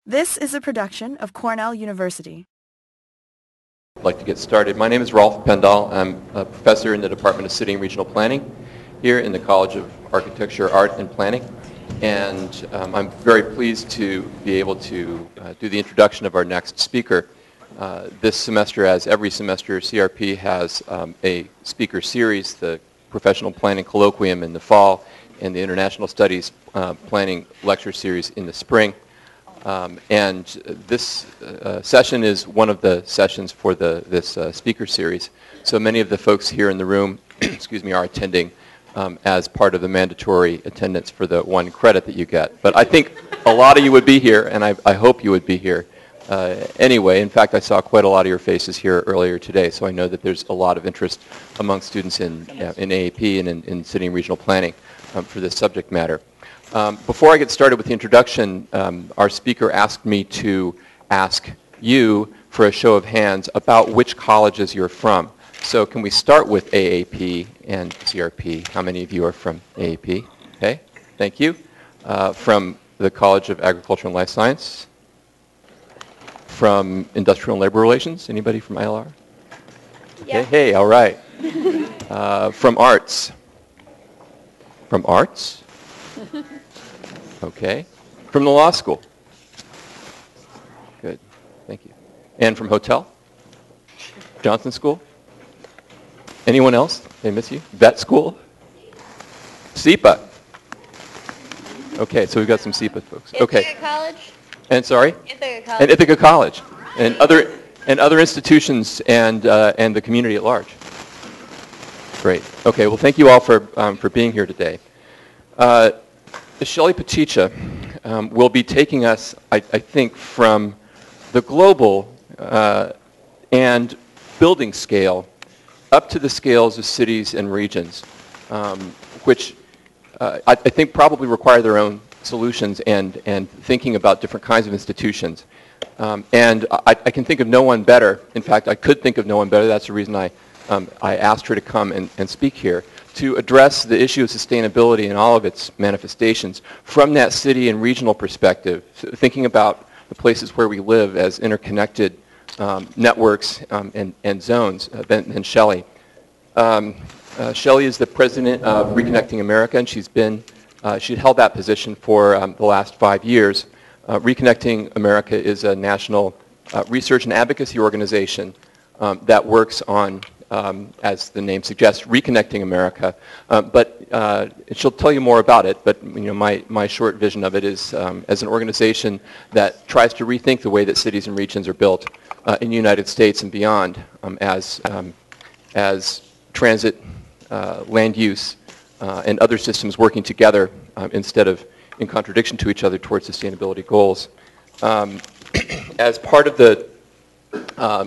This is a production of Cornell University. I'd like to get started. My name is Rolf Pendahl. I'm a professor in the Department of City and Regional Planning here in the College of Architecture, Art, and Planning. And I'm very pleased to be able to do the introduction of our next speaker. This semester, as every semester, CRP has a speaker series, the Professional Planning Colloquium in the fall and the International Studies Planning Lecture Series in the spring. And this session is one of the sessions for this speaker series. So many of the folks here in the room are attending as part of the mandatory attendance for the 1 credit that you get. But I think a lot of you would be here, and I hope you would be here anyway. In fact, I saw quite a lot of your faces here earlier today, so I know that there's a lot of interest among students in AAP and in city and regional planning for this subject matter. Before I get started with the introduction, our speaker asked me to ask you for a show of hands about which colleges you're from. So can we start with AAP and CRP? How many of you are from AAP? Okay, thank you. From the College of Agriculture and Life Science? From Industrial and Labor Relations? Anybody from ILR? Yeah. Hey, all right. From Arts? From Arts? Okay. From the law school? Good. Thank you. And from hotel? Johnson School? Anyone else? They miss you? Vet school? SEPA? Okay, so we've got some SEPA folks. Okay. Ithaca College? And sorry? Ithaca College. And Ithaca College. And other institutions and the community at large. Great. Okay, well thank you all for being here today. Shelley Poticha will be taking us, I think, from the global and building scale up to the scales of cities and regions, which I think probably require their own solutions and thinking about different kinds of institutions. And I can think of no one better. In fact, I could think of no one better. That's the reason I asked her to come and speak here, to address the issue of sustainability in all of its manifestations from that city and regional perspective, thinking about the places where we live as interconnected networks and zones than Shelley. Shelley is the president of Reconnecting America, and she'd held that position for the last 5 years. Reconnecting America is a national research and advocacy organization that works on, as the name suggests, reconnecting America. But she'll tell you more about it. But my short vision of it is as an organization that tries to rethink the way that cities and regions are built in the United States and beyond, as transit, land use, and other systems working together instead of in contradiction to each other towards sustainability goals. As part of the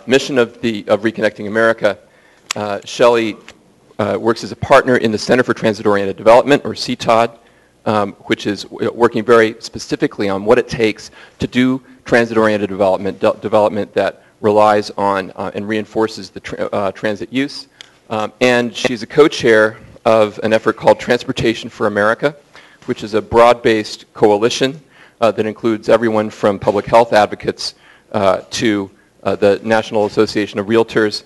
mission of Reconnecting America, Shelley works as a partner in the Center for Transit-Oriented Development, or CTOD, which is working very specifically on what it takes to do transit-oriented development that relies on and reinforces the transit use. And she's a co-chair of an effort called Transportation for America, which is a broad-based coalition that includes everyone from public health advocates to the National Association of Realtors,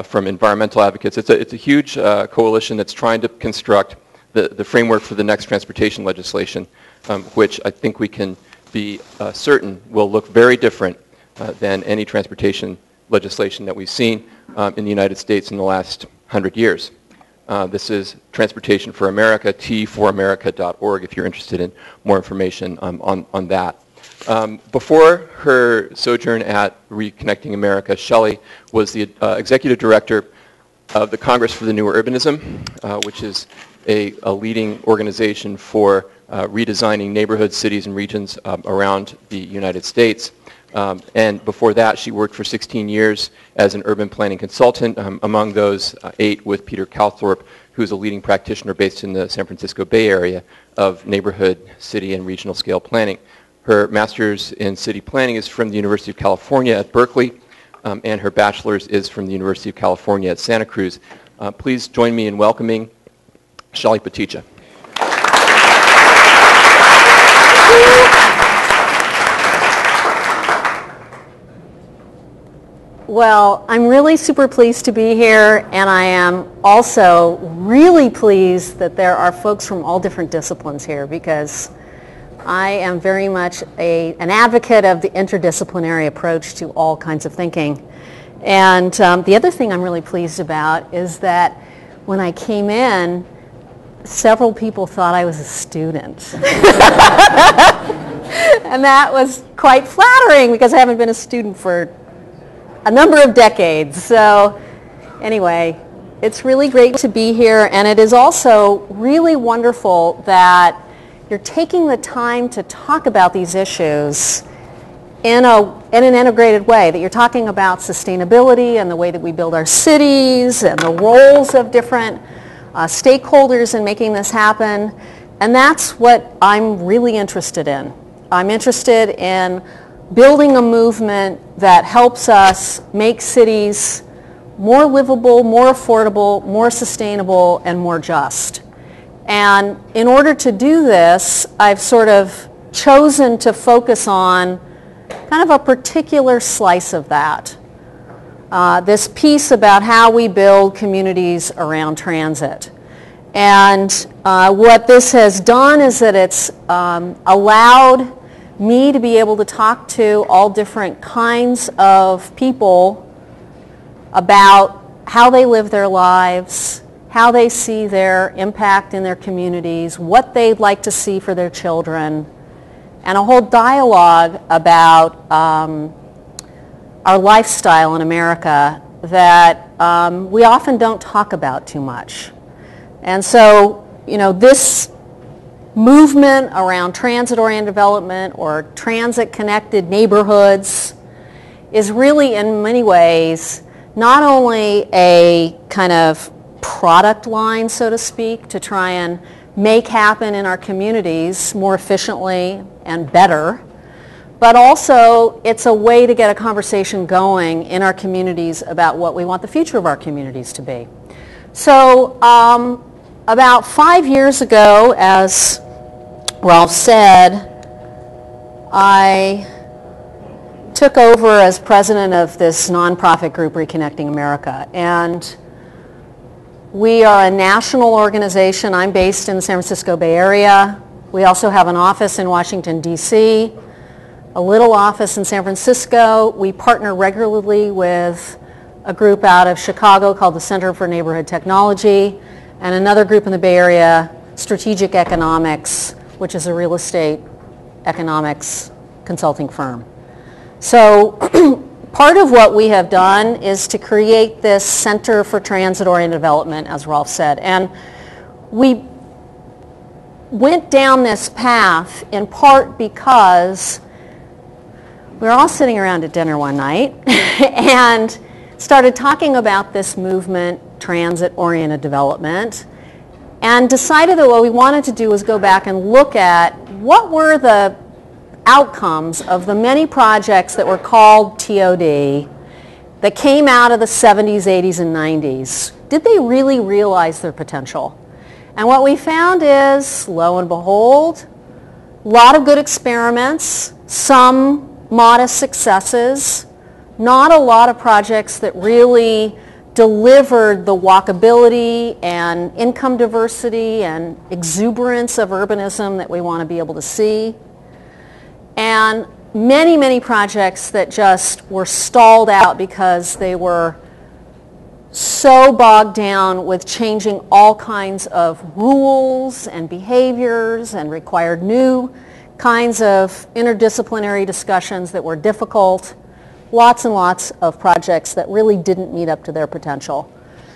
from environmental advocates. It's a huge coalition that's trying to construct the framework for the next transportation legislation, which I think we can be certain will look very different than any transportation legislation that we've seen in the United States in the last 100 years. This is Transportation for America, t4america.org, if you're interested in more information on that. Before her sojourn at Reconnecting America, Shelley was the executive director of the Congress for the New Urbanism, which is a leading organization for redesigning neighborhoods, cities, and regions around the United States. And before that, she worked for 16 years as an urban planning consultant, among those 8 with Peter Calthorpe, who's a leading practitioner based in the San Francisco Bay Area of neighborhood, city, and regional scale planning. Her master's in city planning is from the University of California at Berkeley, and her bachelor's is from the University of California at Santa Cruz. Please join me in welcoming Shelley Poticha. Well, I'm really super pleased to be here, and I am also really pleased that there are folks from all different disciplines here, because I am very much an advocate of the interdisciplinary approach to all kinds of thinking. And the other thing I'm really pleased about is that when I came in, several people thought I was a student. And that was quite flattering, because I haven't been a student for a number of decades. So anyway, it's really great to be here, and it is also really wonderful that you're taking the time to talk about these issues in an integrated way, that you're talking about sustainability and the way that we build our cities and the roles of different stakeholders in making this happen. And that's what I'm really interested in. I'm interested in building a movement that helps us make cities more livable, more affordable, more sustainable, and more just. And in order to do this, I've sort of chosen to focus on kind of a particular slice of that. This piece about how we build communities around transit. And what this has done is that it's allowed me to be able to talk to all different kinds of people about how they live their lives, how they see their impact in their communities, what they'd like to see for their children, and a whole dialogue about our lifestyle in America that we often don't talk about too much. And so, this movement around transit-oriented development or transit-connected neighborhoods is really, in many ways, not only a kind of product line, so to speak, to try and make happen in our communities more efficiently and better, but also it's a way to get a conversation going in our communities about what we want the future of our communities to be. So about 5 years ago, as Rolf said, I took over as president of this nonprofit group, Reconnecting America. And we are a national organization. I'm based in the San Francisco Bay Area. We also have an office in Washington, D.C., a little office in San Francisco. We partner regularly with a group out of Chicago called the Center for Neighborhood Technology, and another group in the Bay Area, Strategic Economics, which is a real estate economics consulting firm. So part of what we have done is to create this Center for Transit-Oriented Development, as Rolf said. And we went down this path in part because we were all sitting around at dinner one night and started talking about this movement, transit-oriented development, and decided that what we wanted to do was go back and look at what were the outcomes of the many projects that were called TOD that came out of the 70s, 80s, and 90s. Did they really realize their potential? And what we found is, lo and behold, a lot of good experiments, some modest successes, not a lot of projects that really delivered the walkability and income diversity and exuberance of urbanism that we want to be able to see. And many, many projects that just were stalled out because they were so bogged down with changing all kinds of rules and behaviors and required new kinds of interdisciplinary discussions that were difficult. Lots and lots of projects that really didn't meet up to their potential.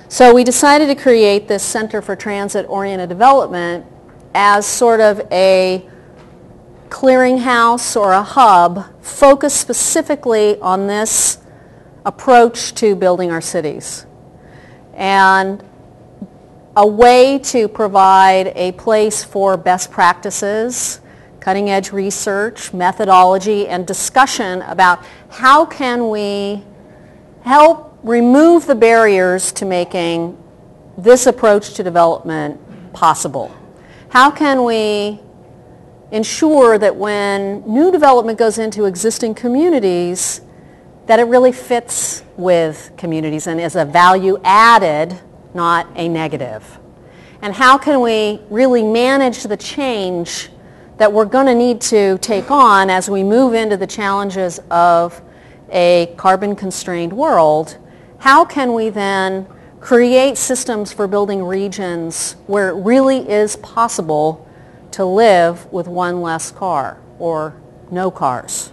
So we decided to create this Center for Transit-Oriented Development as sort of a clearinghouse or a hub focused specifically on this approach to building our cities, and a way to provide a place for best practices, cutting-edge research, methodology, and discussion about how can we help remove the barriers to making this approach to development possible. How can we ensure that when new development goes into existing communities, that it really fits with communities and is a value added, not a negative. And how can we really manage the change that we're going to need to take on as we move into the challenges of a carbon-constrained world? How can we then create systems for building regions where it really is possible to live with one less car or no cars?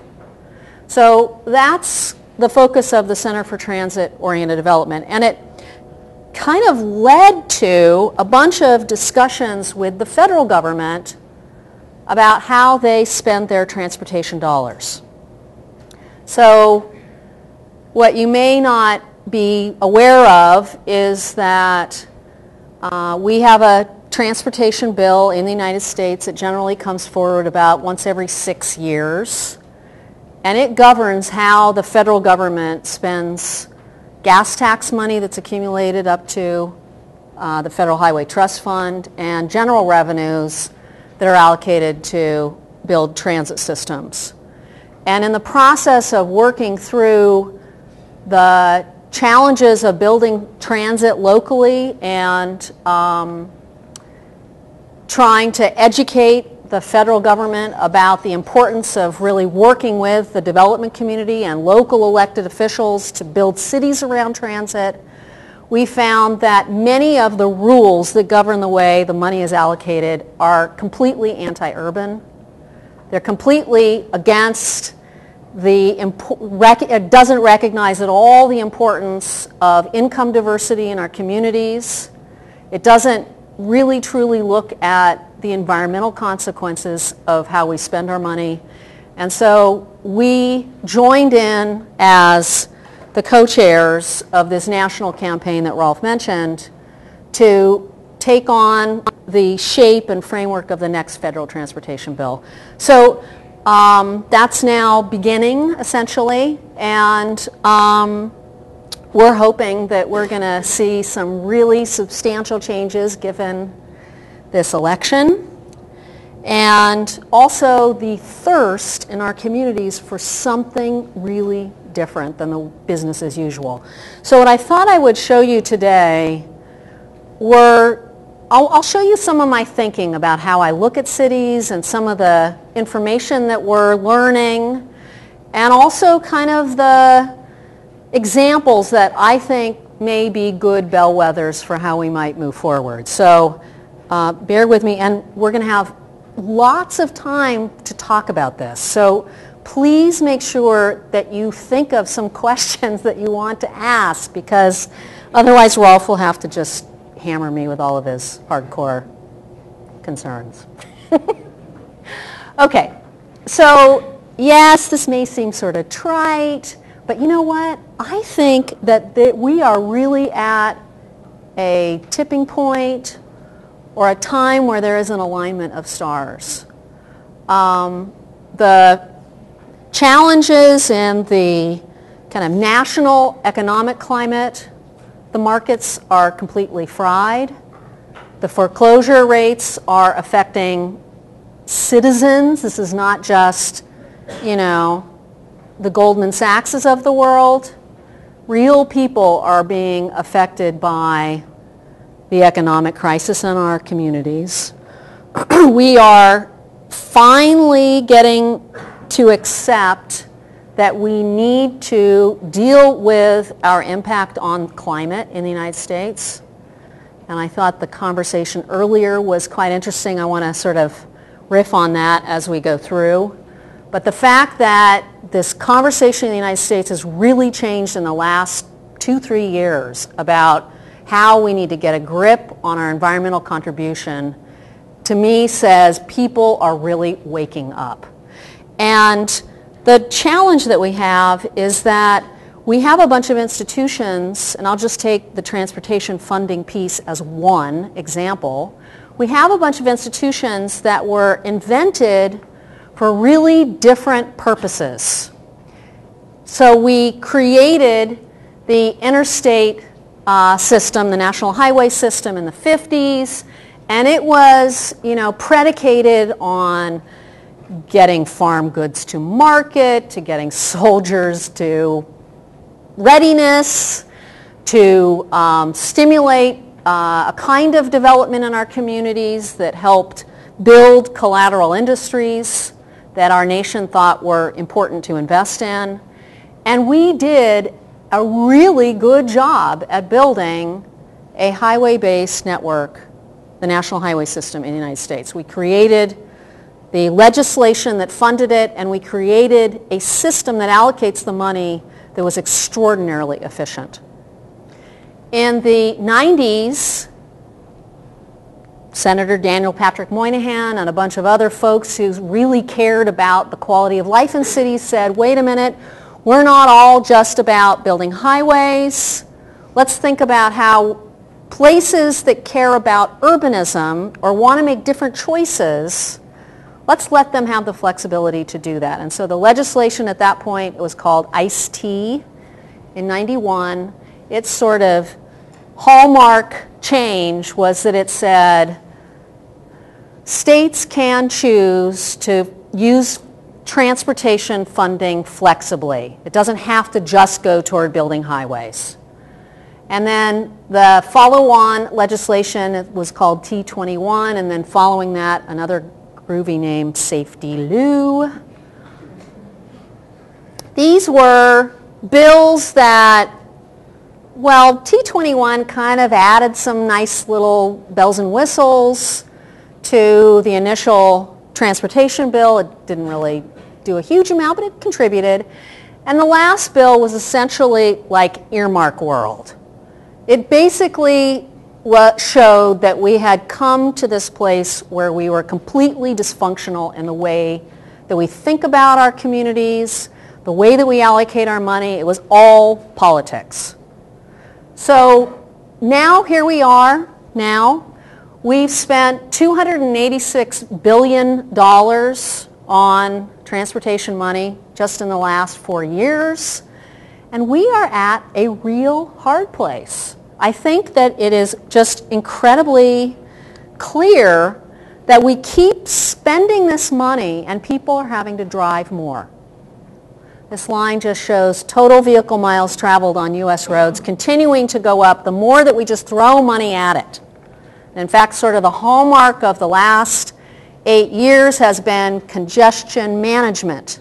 So that's the focus of the Center for Transit-Oriented Development. And it kind of led to a bunch of discussions with the federal government about how they spend their transportation dollars. So what you may not be aware of is that we have a transportation bill in the United States that generally comes forward about once every 6 years. And it governs how the federal government spends gas tax money that's accumulated up to the Federal Highway Trust Fund and general revenues that are allocated to build transit systems. And in the process of working through the challenges of building transit locally and trying to educate the federal government about the importance of really working with the development community and local elected officials to build cities around transit, we found that many of the rules that govern the way the money is allocated are completely anti-urban. They're completely against it doesn't recognize at all the importance of income diversity in our communities. It doesn't really truly look at the environmental consequences of how we spend our money. And so we joined in as the co-chairs of this national campaign that Rolf mentioned to take on the shape and framework of the next federal transportation bill. So that's now beginning, essentially, and we're hoping that we're going to see some really substantial changes given this election, and also the thirst in our communities for something really different than the business as usual. So what I thought I would show you today I'll show you some of my thinking about how I look at cities and some of the information that we're learning, and also kind of the examples that I think may be good bellwethers for how we might move forward. So bear with me, and we're going to have lots of time to talk about this. So please make sure that you think of some questions that you want to ask, because otherwise Rolf will have to just hammer me with all of his hardcore concerns. Okay, so yes, this may seem sort of trite, but you know what? I think that we are really at a tipping point or a time where there is an alignment of stars. The challenges in the kind of national economic climate, the markets are completely fried. The foreclosure rates are affecting citizens. This is not just, the Goldman Sachses of the world. Real people are being affected by the economic crisis in our communities. We are finally getting to accept that we need to deal with our impact on climate in the United States. And I thought the conversation earlier was quite interesting. I want to sort of riff on that as we go through. But the fact that this conversation in the United States has really changed in the last 2-3 years about how we need to get a grip on our environmental contribution, to me says people are really waking up. And the challenge that we have is that we have a bunch of institutions, and I'll just take the transportation funding piece as one example. We have a bunch of institutions that were invented for really different purposes. So we created the interstate system, the national highway system in the 50s, and it was, predicated on getting farm goods to market, to getting soldiers to readiness, to stimulate a kind of development in our communities that helped build collateral industries that our nation thought were important to invest in. And we did a really good job at building a highway-based network, the national highway system in the United States. We created the legislation that funded it, and we created a system that allocates the money that was extraordinarily efficient. In the 90s, Senator Daniel Patrick Moynihan and a bunch of other folks who really cared about the quality of life in cities said, wait a minute, we're not all just about building highways. Let's think about how places that care about urbanism or want to make different choices, let's let them have the flexibility to do that. And so the legislation at that point, it was called ICE-T in 91. Its sort of hallmark change was that it said states can choose to use transportation funding flexibly. It doesn't have to just go toward building highways. And then the follow-on legislation was called T21, and then following that, another groovy name, Safety Lou. These were bills that, well, T21 kind of added some nice little bells and whistles to the initial transportation bill. It didn't really do a huge amount, but it contributed. And the last bill was essentially like earmark world. It basically showed that we had come to this place where we were completely dysfunctional in the way that we think about our communities, the way that we allocate our money. It was all politics. So now here we are now. We've spent $286 billion on transportation money just in the last 4 years. And we are at a real hard place. I think that it is just incredibly clear that we keep spending this money and people are having to drive more. This line just shows total vehicle miles traveled on U.S. roads continuing to go up the more that we just throw money at it. In fact, sort of the hallmark of the last 8 years has been congestion management.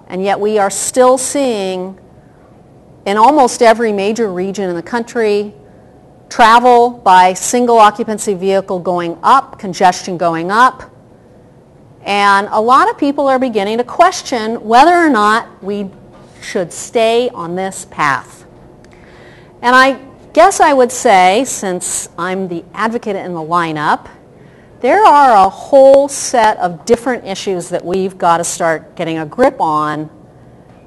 And yet we are still seeing in almost every major region in the country travel by single occupancy vehicle going up, congestion going up. And a lot of people are beginning to question whether or not we should stay on this path. And I guess I would say, since I'm the advocate in the lineup, there are a whole set of different issues that we've got to start getting a grip on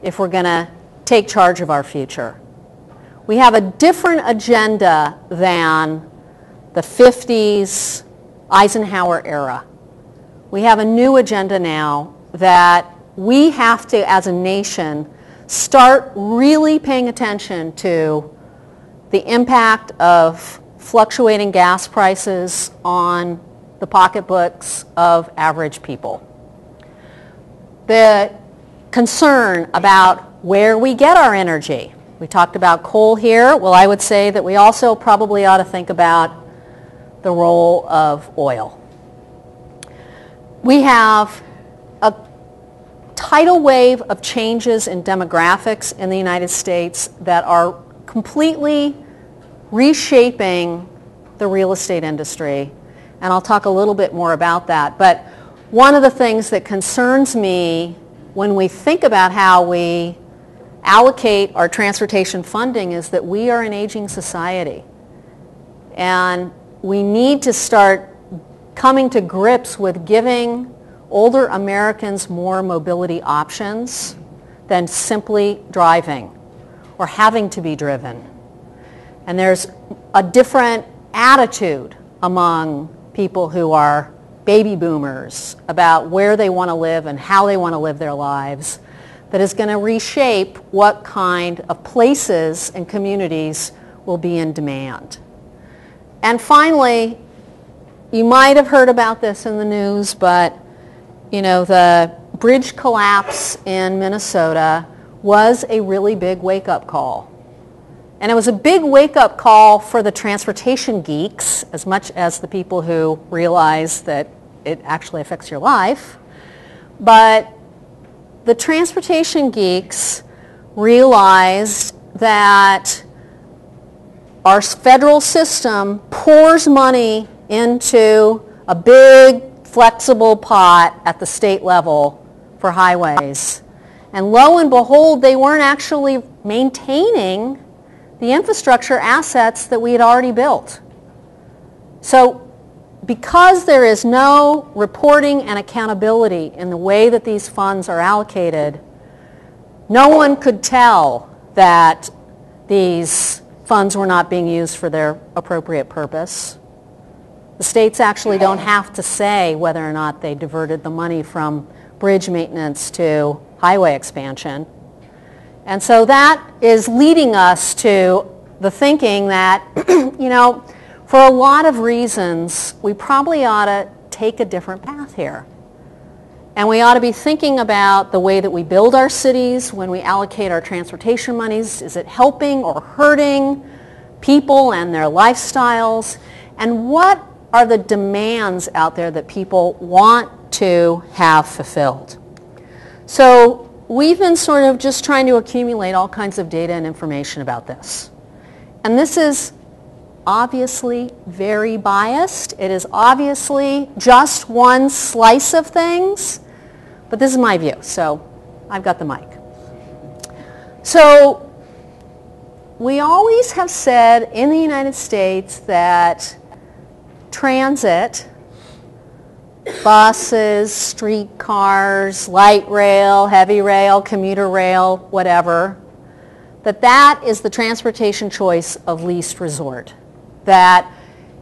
if we're going to take charge of our future. We have a different agenda than the 50s Eisenhower era. We have a new agenda now that we have to, as a nation, start really paying attention to the impact of fluctuating gas prices on the pocketbooks of average people. The concern about where we get our energy. We talked about coal here. Well, I would say that we also probably ought to think about the role of oil. We have a tidal wave of changes in demographics in the United States that are completely reshaping the real estate industry. And I'll talk a little bit more about that. But one of the things that concerns me when we think about how we allocate our transportation funding is that we are an aging society. And we need to start coming to grips with giving older Americans more mobility options than simply driving or having to be driven. And there's a different attitude among people who are baby boomers about where they want to live and how they want to live their lives that is going to reshape what kind of places and communities will be in demand. And finally, you might have heard about this in the news, but the bridge collapse in Minnesota was a really big wake-up call. And it was a big wake-up call for the transportation geeks, as much as the people who realize that it actually affects your life. But the transportation geeks realized that our federal system pours money into a big flexible pot at the state level for highways. And lo and behold, they weren't actually maintaining the infrastructure assets that we had already built. So because there is no reporting and accountability in the way that these funds are allocated, no one could tell that these funds were not being used for their appropriate purpose. The states actually don't have to say whether or not they diverted the money from bridge maintenance to highway expansion. And so that is leading us to the thinking that, for a lot of reasons, we probably ought to take a different path here. And we ought to be thinking about the way that we build our cities when we allocate our transportation monies. Is it helping or hurting people and their lifestyles? And what are the demands out there that people want to have fulfilled? So we've been sort of just trying to accumulate all kinds of data and information about this. And this is obviously very biased. It is obviously just one slice of things, but this is my view, so I've got the mic. So we always have said in the United States that transit, buses, streetcars, light rail, heavy rail, commuter rail, whatever, that is the transportation choice of least resort. That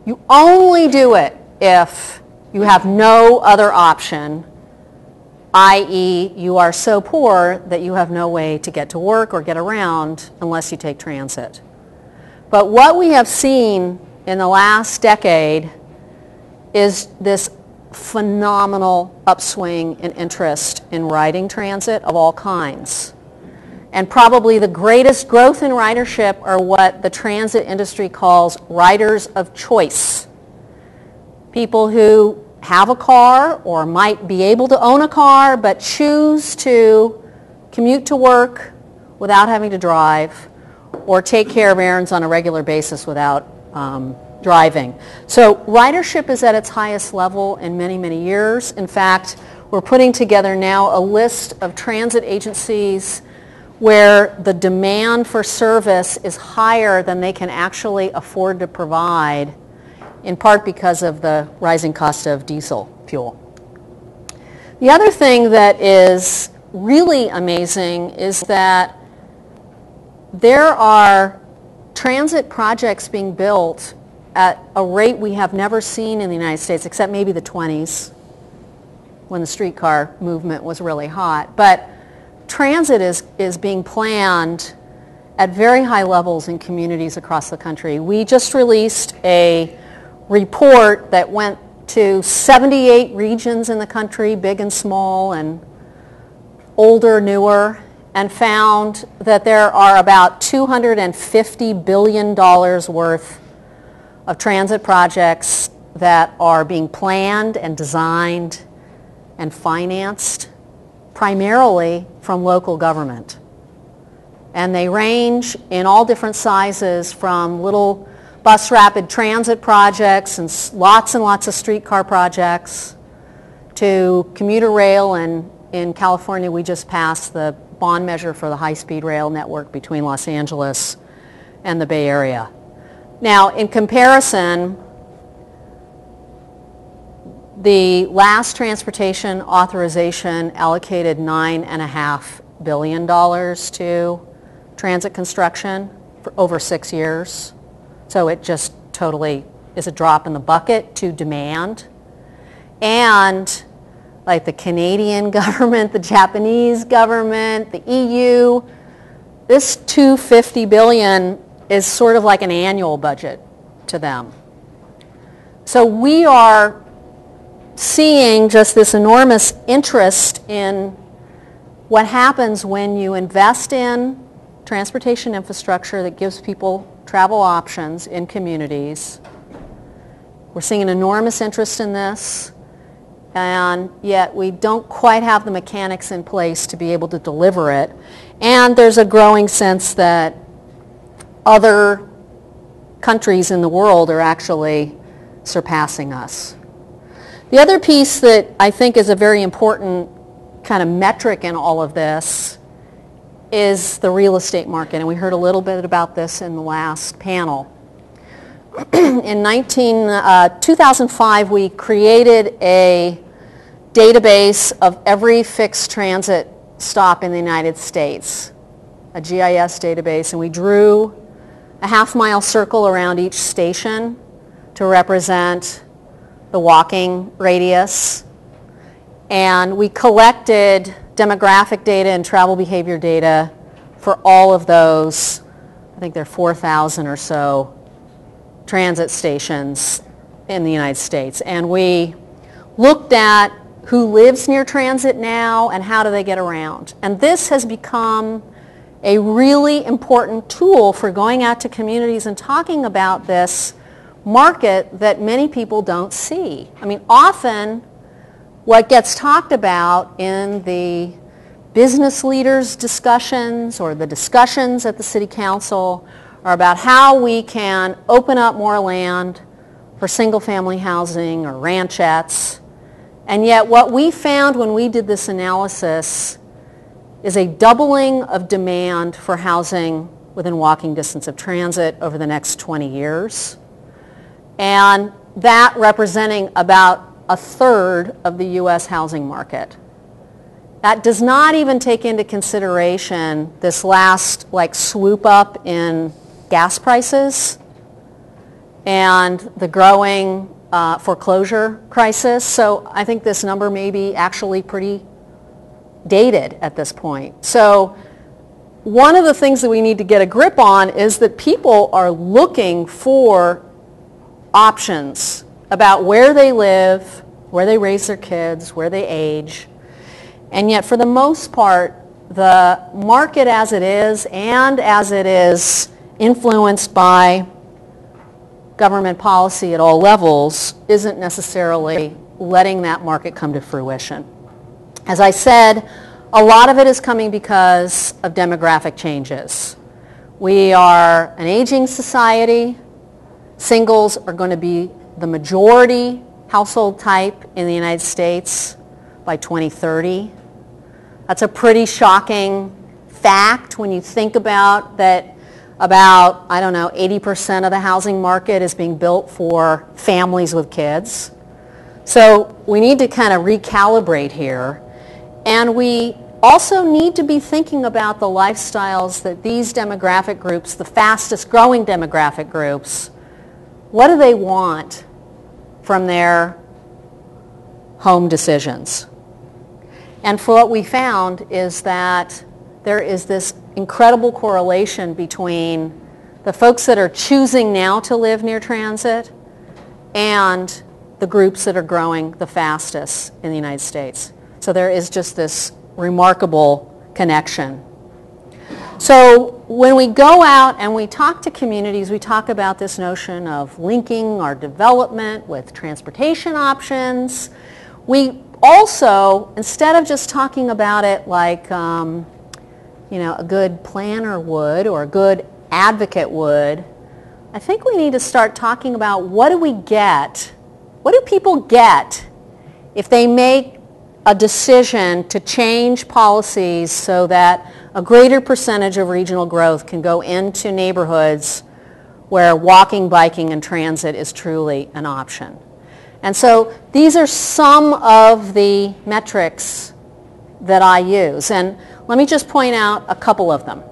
you only do it if you have no other option, i.e. you are so poor that you have no way to get to work or get around unless you take transit. But what we have seen in the last decade is this phenomenal upswing in interest in riding transit of all kinds. And probably the greatest growth in ridership are what the transit industry calls riders of choice. People who have a car or might be able to own a car but choose to commute to work without having to drive or take care of errands on a regular basis without driving. So ridership is at its highest level in many, many years. In fact, we're putting together now a list of transit agencies where the demand for service is higher than they can actually afford to provide, in part because of the rising cost of diesel fuel. The other thing that is really amazing is that there are transit projects being built at a rate we have never seen in the United States, except maybe the 20s when the streetcar movement was really hot. But transit is being planned at very high levels in communities across the country. We just released a report that went to 78 regions in the country, big and small and older, newer, and found that there are about $250 billion worth of transit projects that are being planned and designed and financed primarily from local government. And they range in all different sizes, from little bus rapid transit projects and lots of streetcar projects to commuter rail. And in California, we just passed the bond measure for the high-speed rail network between Los Angeles and the Bay Area. Now, in comparison, the last transportation authorization allocated $9.5 billion to transit construction for over 6 years. So it just totally is a drop in the bucket to demand. And like the Canadian government, the Japanese government, the EU, this $250 billion is sort of like an annual budget to them. So we are seeing just this enormous interest in what happens when you invest in transportation infrastructure that gives people travel options in communities. We're seeing an enormous interest in this, and yet we don't quite have the mechanics in place to be able to deliver it. And there's a growing sense that other countries in the world are actually surpassing us. The other piece that I think is a very important kind of metric in all of this is the real estate market, and we heard a little bit about this in the last panel. In 2005, we created a database of every fixed transit stop in the United States, a GIS database, and we drew a half-mile circle around each station to represent the walking radius. And we collected demographic data and travel behavior data for all of those, I think there are 4,000 or so transit stations in the United States. And we looked at who lives near transit now and how do they get around. And this has become a really important tool for going out to communities and talking about this market that many people don't see. I mean, often what gets talked about in the business leaders' discussions or the discussions at the city council are about how we can open up more land for single-family housing or ranchettes. And yet what we found when we did this analysis is a doubling of demand for housing within walking distance of transit over the next 20 years. And that representing about a third of the U.S. housing market. That does not even take into consideration this last swoop up in gas prices and the growing foreclosure crisis. So I think this number may be actually pretty dated at this point. So one of the things that we need to get a grip on is that people are looking for options about where they live, where they raise their kids, where they age. And yet for the most part, the market as it is and as it is influenced by government policy at all levels isn't necessarily letting that market come to fruition. As I said, a lot of it is coming because of demographic changes. We are an aging society. Singles are going to be the majority household type in the United States by 2030. That's a pretty shocking fact when you think about that about, 80% of the housing market is being built for families with kids. So we need to kind of recalibrate here. And we also need to be thinking about the lifestyles that these demographic groups, the fastest growing demographic groups, what do they want from their home decisions? And for what we found is that there is this incredible correlation between the folks that are choosing now to live near transit and the groups that are growing the fastest in the United States. So there is just this remarkable connection. So when we go out and we talk to communities, we talk about this notion of linking our development with transportation options. We also, instead of just talking about it like a good planner would or a good advocate would, I think we need to start talking about what do we get, what do people get if they make a decision to change policies so that a greater percentage of regional growth can go into neighborhoods where walking, biking, and transit is truly an option. And so these are some of the metrics that I use. And let me just point out a couple of them.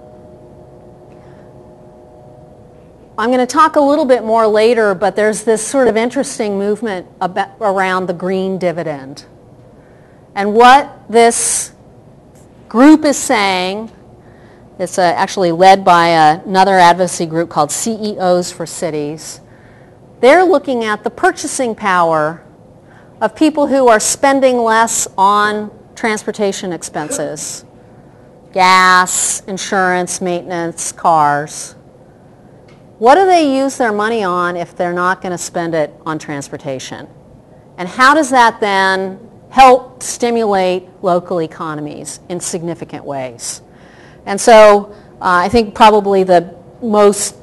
I'm going to talk a little bit more later, but there's this sort of interesting movement around the green dividend. And what this group is saying, it's actually led by another advocacy group called CEOs for Cities. They're looking at the purchasing power of people who are spending less on transportation expenses, gas, insurance, maintenance, cars. What do they use their money on if they're not going to spend it on transportation? And how does that then help stimulate local economies in significant ways? And so I think probably the most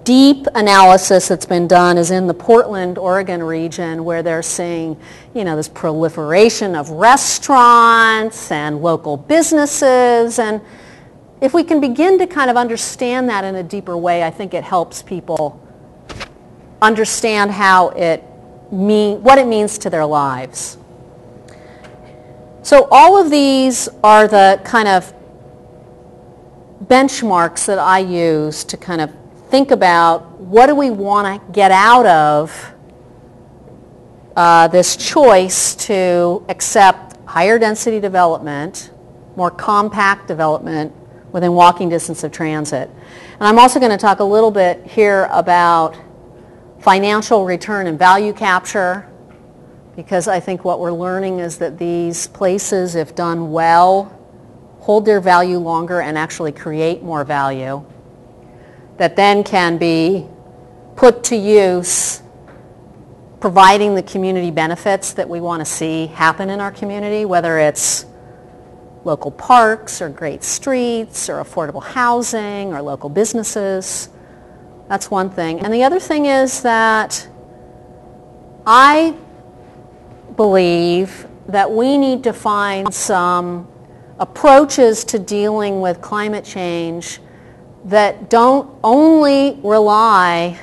deep analysis that's been done is in the Portland, Oregon region, where they're seeing, this proliferation of restaurants and local businesses. And if we can begin to kind of understand that in a deeper way, I think it helps people understand what it means to their lives. So all of these are the kind of benchmarks that I use to kind of think about what do we want to get out of this choice to accept higher density development, more compact development within walking distance of transit. And I'm also going to talk a little bit here about financial return and value capture, because I think what we're learning is that these places, if done well, hold their value longer and actually create more value that then can be put to use providing the community benefits that we want to see happen in our community, whether it's local parks or great streets or affordable housing or local businesses. That's one thing. And the other thing is that I believe that we need to find some approaches to dealing with climate change that don't only rely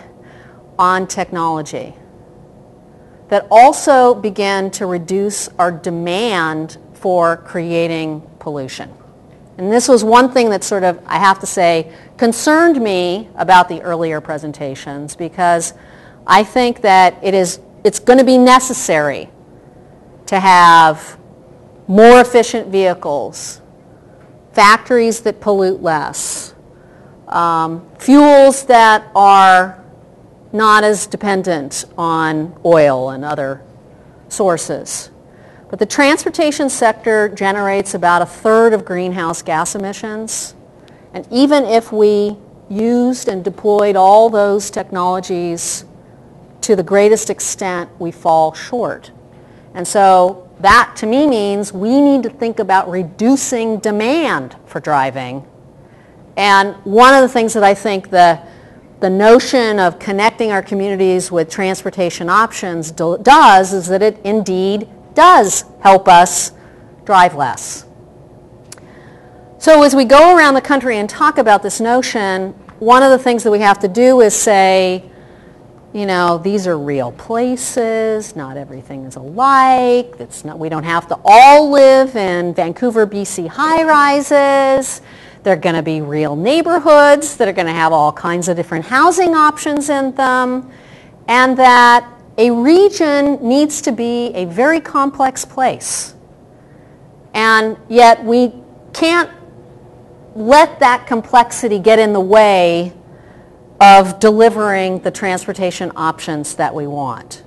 on technology, that also begin to reduce our demand for creating pollution. And this was one thing that sort of, I have to say, concerned me about the earlier presentations, because I think that it's going to be necessary to have more efficient vehicles, factories that pollute less, fuels that are not as dependent on oil and other sources. But the transportation sector generates about a third of greenhouse gas emissions. And even if we used and deployed all those technologies to the greatest extent, we fall short. And so that to me means we need to think about reducing demand for driving. And one of the things that I think the notion of connecting our communities with transportation options does is that it indeed does help us drive less. So as we go around the country and talk about this notion, one of the things that we have to do is say, these are real places, not everything is alike, we don't have to all live in Vancouver, BC high-rises. They're going to be real neighborhoods that are going to have all kinds of different housing options in them, and that a region needs to be a very complex place. And yet we can't let that complexity get in the way of delivering the transportation options that we want.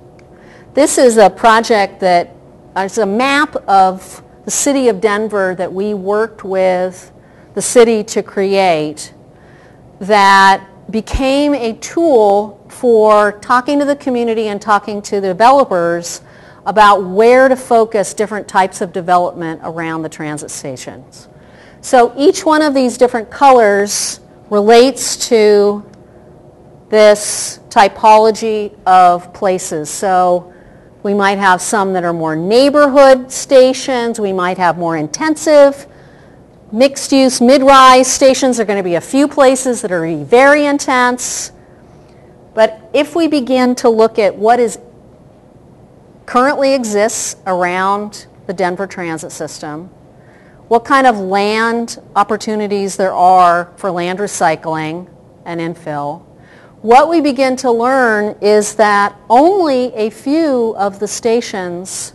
This is a project that is a map of the city of Denver that we worked with the city to create, that became a tool for talking to the community and talking to the developers about where to focus different types of development around the transit stations. So each one of these different colors relates to this typology of places. So we might have some that are more neighborhood stations. We might have more intensive mixed-use mid-rise stations. There are going to be a few places that are very intense. But if we begin to look at what currently exists around the Denver transit system, what kind of land opportunities there are for land recycling and infill, what we begin to learn is that only a few of the stations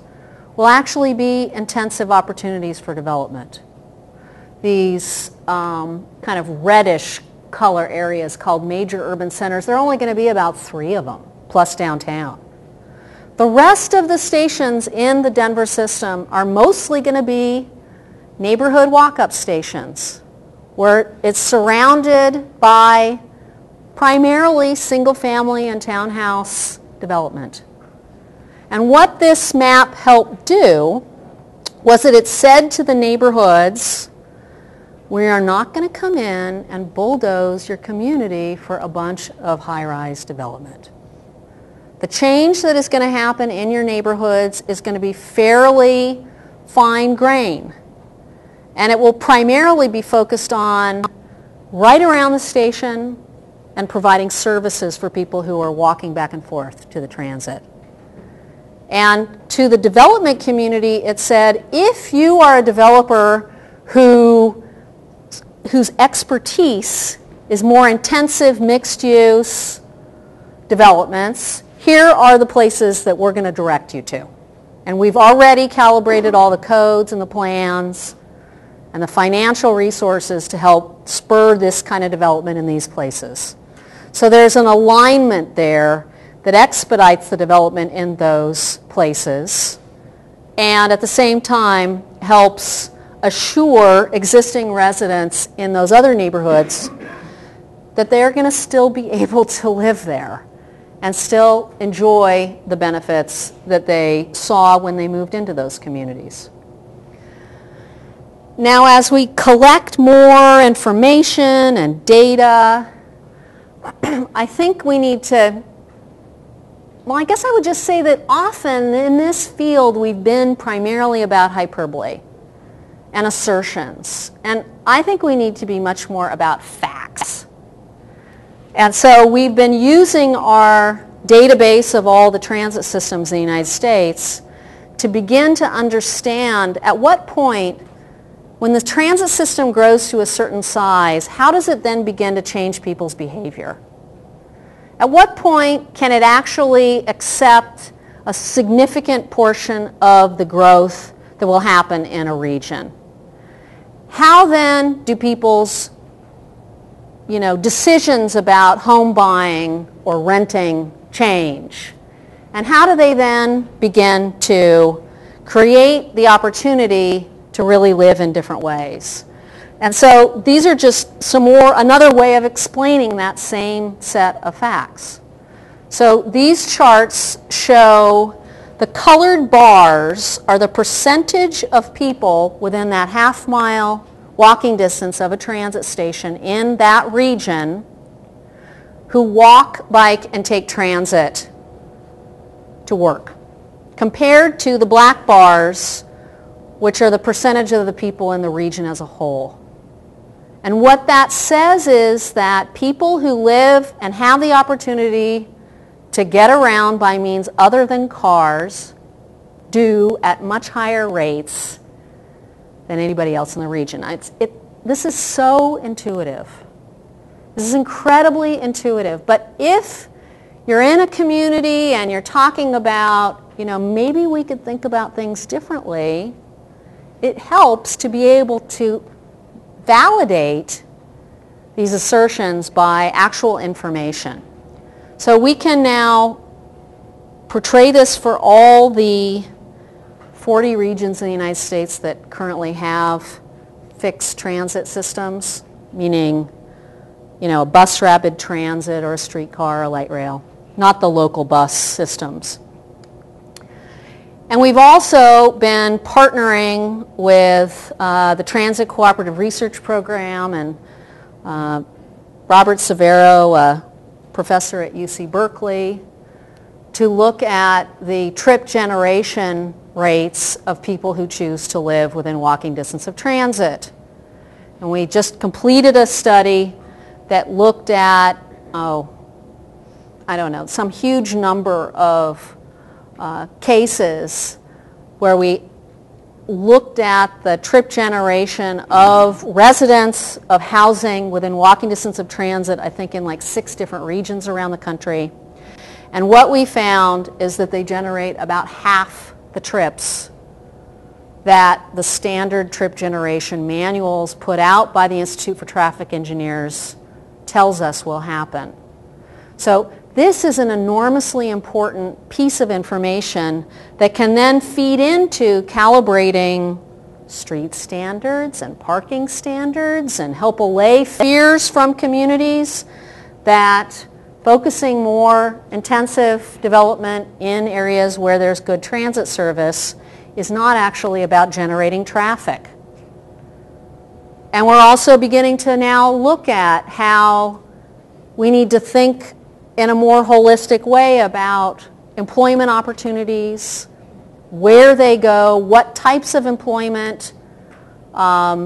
will actually be intensive opportunities for development. These kind of reddish color areas called major urban centers, there are only going to be about 3 of them, plus downtown. The rest of the stations in the Denver system are mostly going to be neighborhood walk-up stations where it's surrounded by primarily single-family and townhouse development. And what this map helped do was that it said to the neighborhoods, we are not going to come in and bulldoze your community for a bunch of high-rise development. The change that is going to happen in your neighborhoods is going to be fairly fine grain. And it will primarily be focused on right around the station and providing services for people who are walking back and forth to the transit. And to the development community, it said, if you are a developer whose expertise is more intensive mixed-use developments, here are the places that we're going to direct you to. And we've already calibrated all the codes and the plans and the financial resources to help spur this kind of development in these places. So there's an alignment there that expedites the development in those places and at the same time helps assure existing residents in those other neighborhoods that they're going to still be able to live there and still enjoy the benefits that they saw when they moved into those communities. Now, as we collect more information and data, I think we need to, well, I guess I would just say that often in this field we've been primarily about hyperbole and assertions. And I think we need to be much more about facts. And so we've been using our database of all the transit systems in the United States to begin to understand at what point, when the transit system grows to a certain size, how does it then begin to change people's behavior? At what point can it actually accept a significant portion of the growth that will happen in a region? How then do people's decisions about home buying or renting change? And how do they then begin to create the opportunity to really live in different ways? And so these are just another way of explaining that same set of facts. So these charts show the colored bars are the percentage of people within that half-mile walking distance of a transit station in that region who walk, bike, and take transit to work, compared to the black bars, which are the percentage of the people in the region as a whole. And what that says is that people who live and have the opportunity to get around by means other than cars do at much higher rates than anybody else in the region. This is so intuitive. This is incredibly intuitive. But if you're in a community and you're talking about, maybe we could think about things differently, it helps to be able to validate these assertions by actual information. So we can now portray this for all the 40 regions in the United States that currently have fixed transit systems, meaning, a bus rapid transit or a streetcar or a light rail, not the local bus systems. And we've also been partnering with the Transit Cooperative Research Program and Robert Severo, a professor at UC Berkeley, to look at the trip generation rates of people who choose to live within walking distance of transit. And we just completed a study that looked at, some huge number of cases where we looked at the trip generation of residents of housing within walking distance of transit, I think in like 6 different regions around the country. And what we found is that they generate about half the trips that the standard trip generation manuals put out by the Institute for Traffic Engineers tells us will happen. So this is an enormously important piece of information that can then feed into calibrating street standards and parking standards and help allay fears from communities that focusing more intensive development in areas where there's good transit service is not actually about generating traffic. And we're also beginning to now look at how we need to think in a more holistic way about employment opportunities, where they go, what types of employment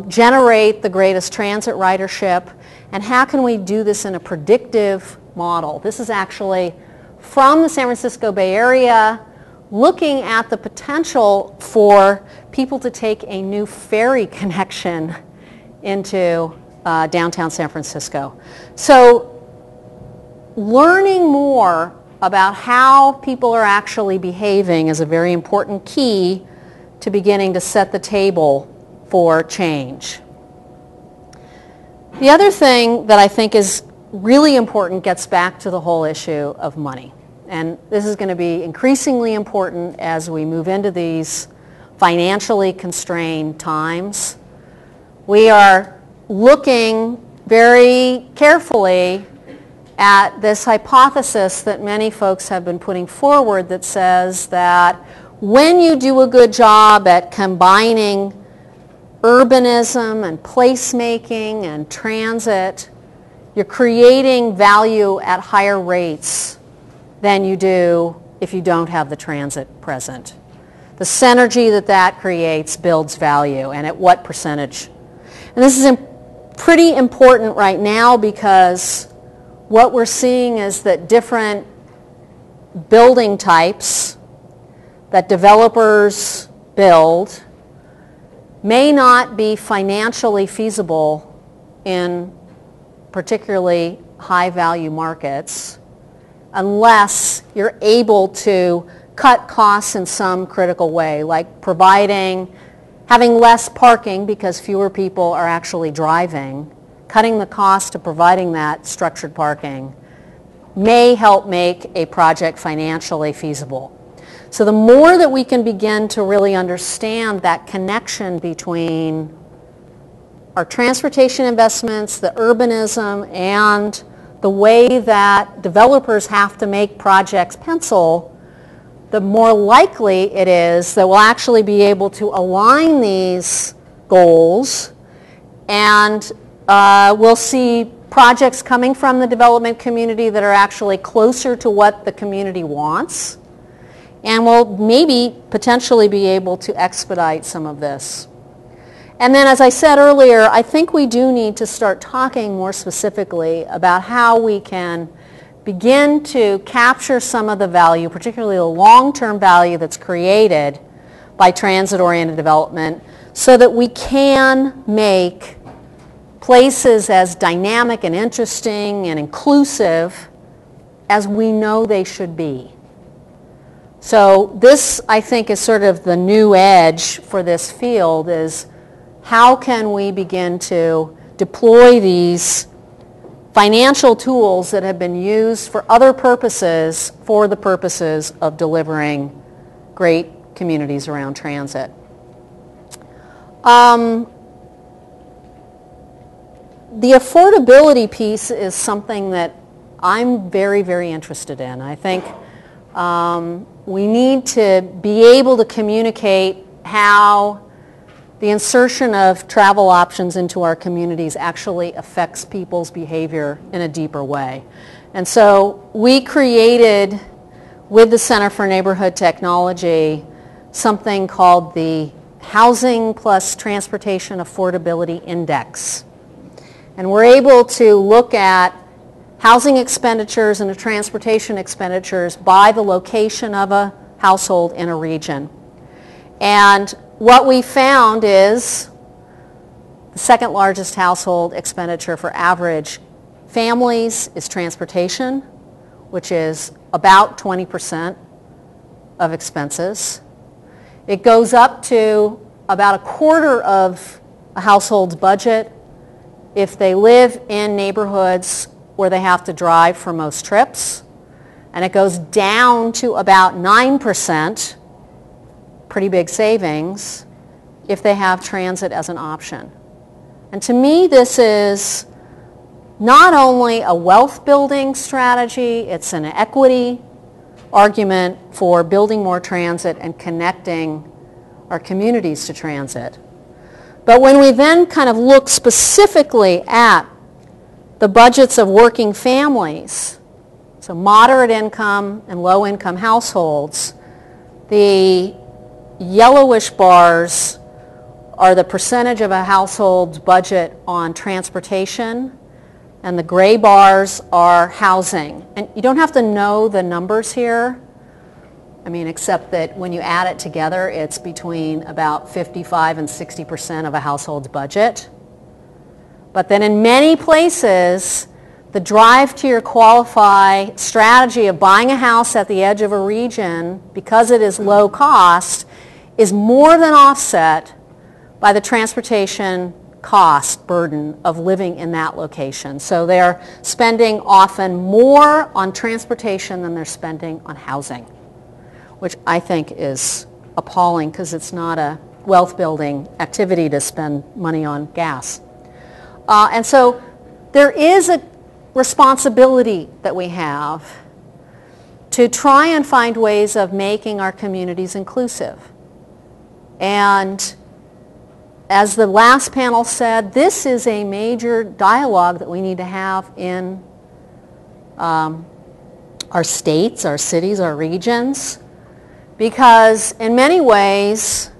generate the greatest transit ridership, and how can we do this in a predictive model. This is actually from the San Francisco Bay Area, looking at the potential for people to take a new ferry connection into downtown San Francisco. So learning more about how people are actually behaving is a very important key to beginning to set the table for change. The other thing that I think is really important gets back to the whole issue of money. And this is going to be increasingly important as we move into these financially constrained times. We are looking very carefully at this hypothesis that many folks have been putting forward that says that when you do a good job at combining urbanism and placemaking and transit, you're creating value at higher rates than you do if you don't have the transit present. The synergy that that creates builds value, and at what percentage? And this is pretty important right now because what we're seeing is that different building types that developers build may not be financially feasible in particularly high-value markets unless you're able to cut costs in some critical way, like having less parking because fewer people are actually driving. Cutting the cost of providing that structured parking may help make a project financially feasible. So the more that we can begin to really understand that connection between our transportation investments, the urbanism, and the way that developers have to make projects pencil, the more likely it is that we'll actually be able to align these goals, and we'll see projects coming from the development community that are actually closer to what the community wants, and we'll maybe potentially be able to expedite some of this. And then, as I said earlier, I think we do need to start talking more specifically about how we can begin to capture some of the value, particularly the long-term value that's created by transit-oriented development, so that we can make places as dynamic and interesting and inclusive as we know they should be. So this, I think, is sort of the new edge for this field, is how can we begin to deploy these financial tools that have been used for other purposes for the purposes of delivering great communities around transit. The affordability piece is something that I'm very, very interested in. I think we need to be able to communicate how the insertion of travel options into our communities actually affects people's behavior in a deeper way. And so we created, with the Center for Neighborhood Technology, something called the Housing plus Transportation Affordability Index. And we're able to look at housing expenditures and the transportation expenditures by the location of a household in a region. And what we found is the second largest household expenditure for average families is transportation, which is about 20% of expenses. It goes up to about a quarter of a household's budget if they live in neighborhoods where they have to drive for most trips. And it goes down to about 9%, pretty big savings, if they have transit as an option. And to me, this is not only a wealth building strategy, it's an equity argument for building more transit and connecting our communities to transit. But when we then kind of look specifically at the budgets of working families, so moderate income and low income households, the yellowish bars are the percentage of a household's budget on transportation, and the gray bars are housing. And you don't have to know the numbers here, I mean, except that when you add it together, it's between about 55 and 60% of a household's budget. But then in many places, the drive to your qualify strategy of buying a house at the edge of a region, because it is low cost, is more than offset by the transportation cost burden of living in that location. So they're spending often more on transportation than they're spending on housing, which I think is appalling because it's not a wealth building activity to spend money on gas. And so there is a responsibility that we have to try and find ways of making our communities inclusive. And as the last panel said, this is a major dialogue that we need to have in our states, our cities, our regions, because in many ways,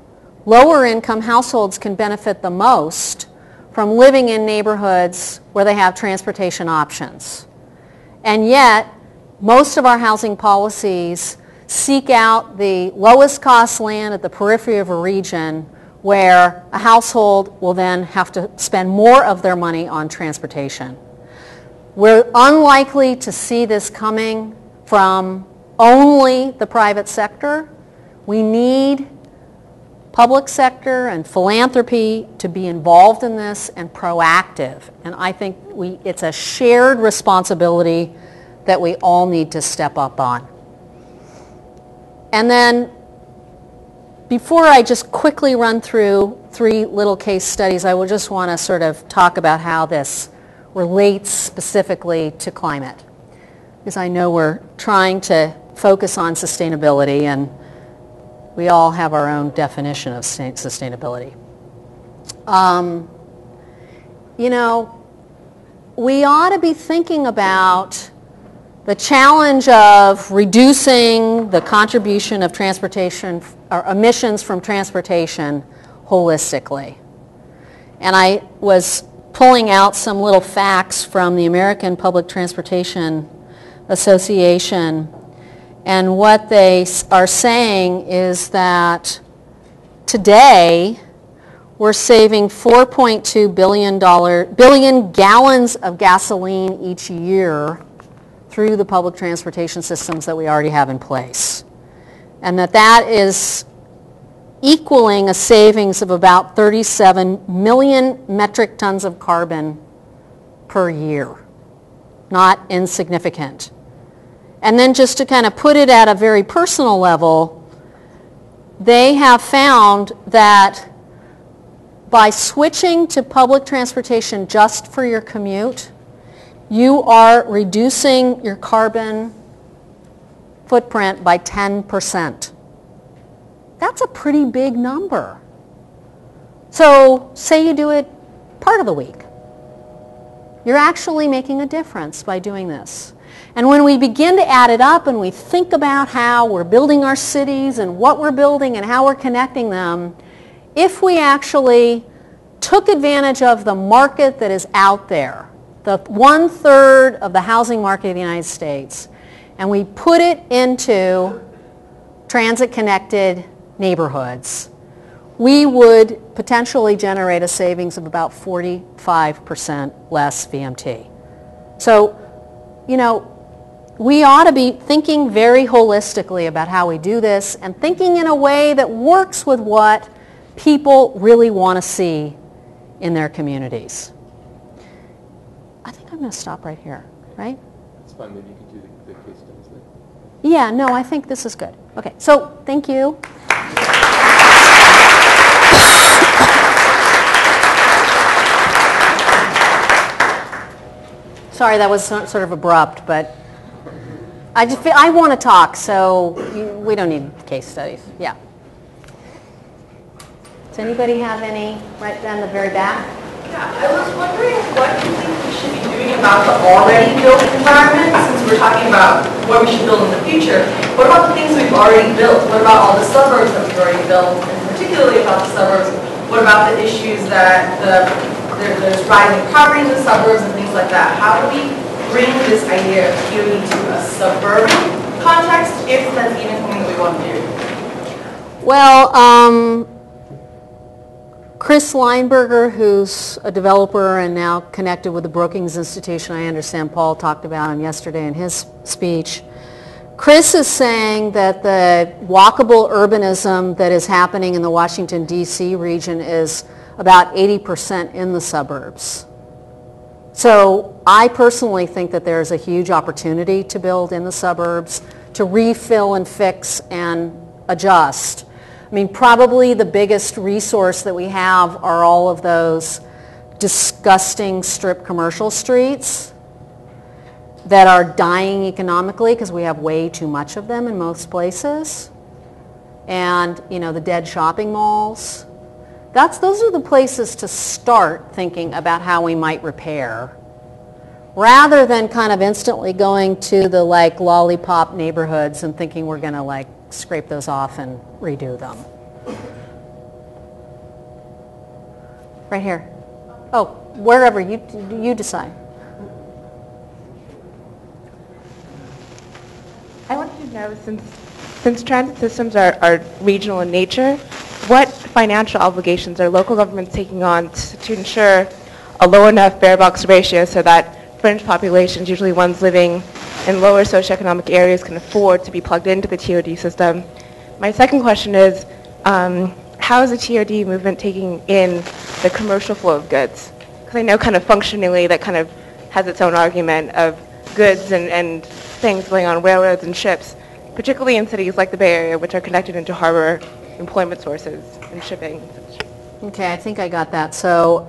lower income households can benefit the most from living in neighborhoods where they have transportation options. And yet, most of our housing policies seek out the lowest cost land at the periphery of a region where a household will then have to spend more of their money on transportation. We're unlikely to see this coming from only the private sector. We need public sector and philanthropy to be involved in this and proactive. And I think it's a shared responsibility that we all need to step up on. And then before I just quickly run through 3 little case studies, I will just want to sort of talk about how this relates specifically to climate, because I know we're trying to focus on sustainability and we all have our own definition of sustainability. You know, we ought to be thinking about the challenge of reducing the contribution of transportation or emissions from transportation holistically. And I was pulling out some little facts from the American Public Transportation Association, and what they are saying is that today we're saving 4.2 billion gallons of gasoline each year through the public transportation systems that we already have in place. And that is equaling a savings of about 37 million metric tons of carbon per year. Not insignificant. And then just to kind of put it at a very personal level, they have found that by switching to public transportation just for your commute, you are reducing your carbon footprint by 10%. That's a pretty big number. So say you do it part of the week. You're actually making a difference by doing this. And when we begin to add it up and we think about how we're building our cities and what we're building and how we're connecting them, if we actually took advantage of the market that is out there, the 1/3 of the housing market of the United States, and we put it into transit-connected neighborhoods, we would potentially generate a savings of about 45% less VMT. So, you know, we ought to be thinking very holistically about how we do this and thinking in a way that works with what people really want to see in their communities. I think I'm going to stop right here, right? It's fine. Maybe you can do the case studies then. Yeah, no, I think this is good. Okay, so thank you. Sorry, that was sort of abrupt, but I want to talk, so we don't need case studies. Yeah. Does anybody have any right down the very back? Yeah, I was wondering what you think we should be doing about the already built environment, since we're talking about what we should build in the future. What about the things we've already built? What about all the suburbs that we've already built, and particularly about the suburbs? What about the issues that there's rising poverty in the suburbs and things like that? How do we bring this idea of TOD to a suburban context, if that's even something that we want to do? Well, Chris Lineberger, who's a developer and now connected with the Brookings Institution, I understand Paul talked about him yesterday in his speech. Chris is saying that the walkable urbanism that is happening in the Washington, D.C. region is about 80% in the suburbs. So I personally think that there's a huge opportunity to build in the suburbs, to refill and fix and adjust. I mean, probably the biggest resource that we have are all of those disgusting strip commercial streets that are dying economically because we have way too much of them in most places. And, you know, the dead shopping malls. Those are the places to start thinking about how we might repair, rather than kind of instantly going to the like lollipop neighborhoods and thinking we're going to like scrape those off and redo them. Right here. Oh, wherever you decide. I wanted to know, since transit systems are regional in nature, what financial obligations are local governments taking on to ensure a low enough fare box ratio so that fringe populations, usually ones living in lower socioeconomic areas, can afford to be plugged into the TOD system? My second question is, how is the TOD movement taking in the commercial flow of goods? Because I know kind of functionally that kind of has its own argument of goods and things going on railroads and ships, particularly in cities like the Bay Area, which are connected into harbor employment sources and shipping. Okay, I think I got that. So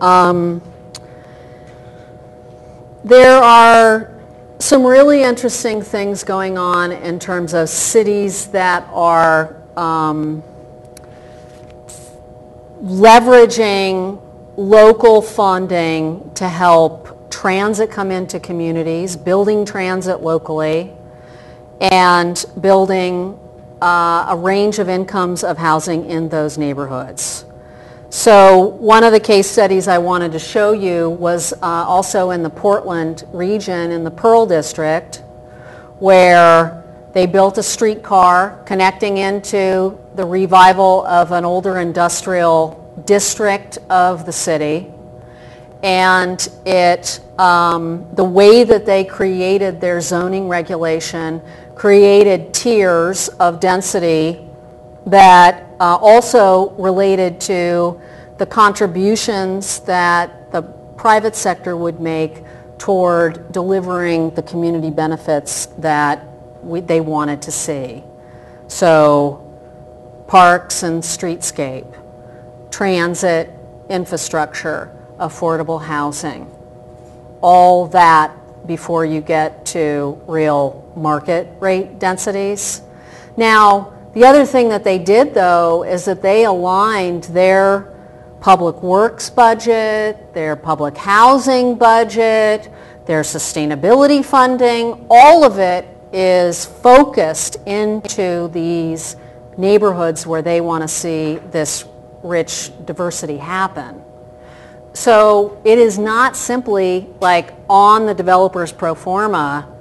there are some really interesting things going on in terms of cities that are leveraging local funding to help transit come into communities, building transit locally, and building a range of incomes of housing in those neighborhoods. So one of the case studies I wanted to show you was also in the Portland region in the Pearl District, where they built a streetcar connecting into the revival of an older industrial district of the city. And the way that they created their zoning regulation created tiers of density that also related to the contributions that the private sector would make toward delivering the community benefits that they wanted to see. So parks and streetscape, transit infrastructure, affordable housing, all that before you get to real market rate densities. Now, the other thing that they did, though, is that they aligned their public works budget, their public housing budget, their sustainability funding, all of it is focused into these neighborhoods where they want to see this rich diversity happen. So it is not simply like on the developer's pro forma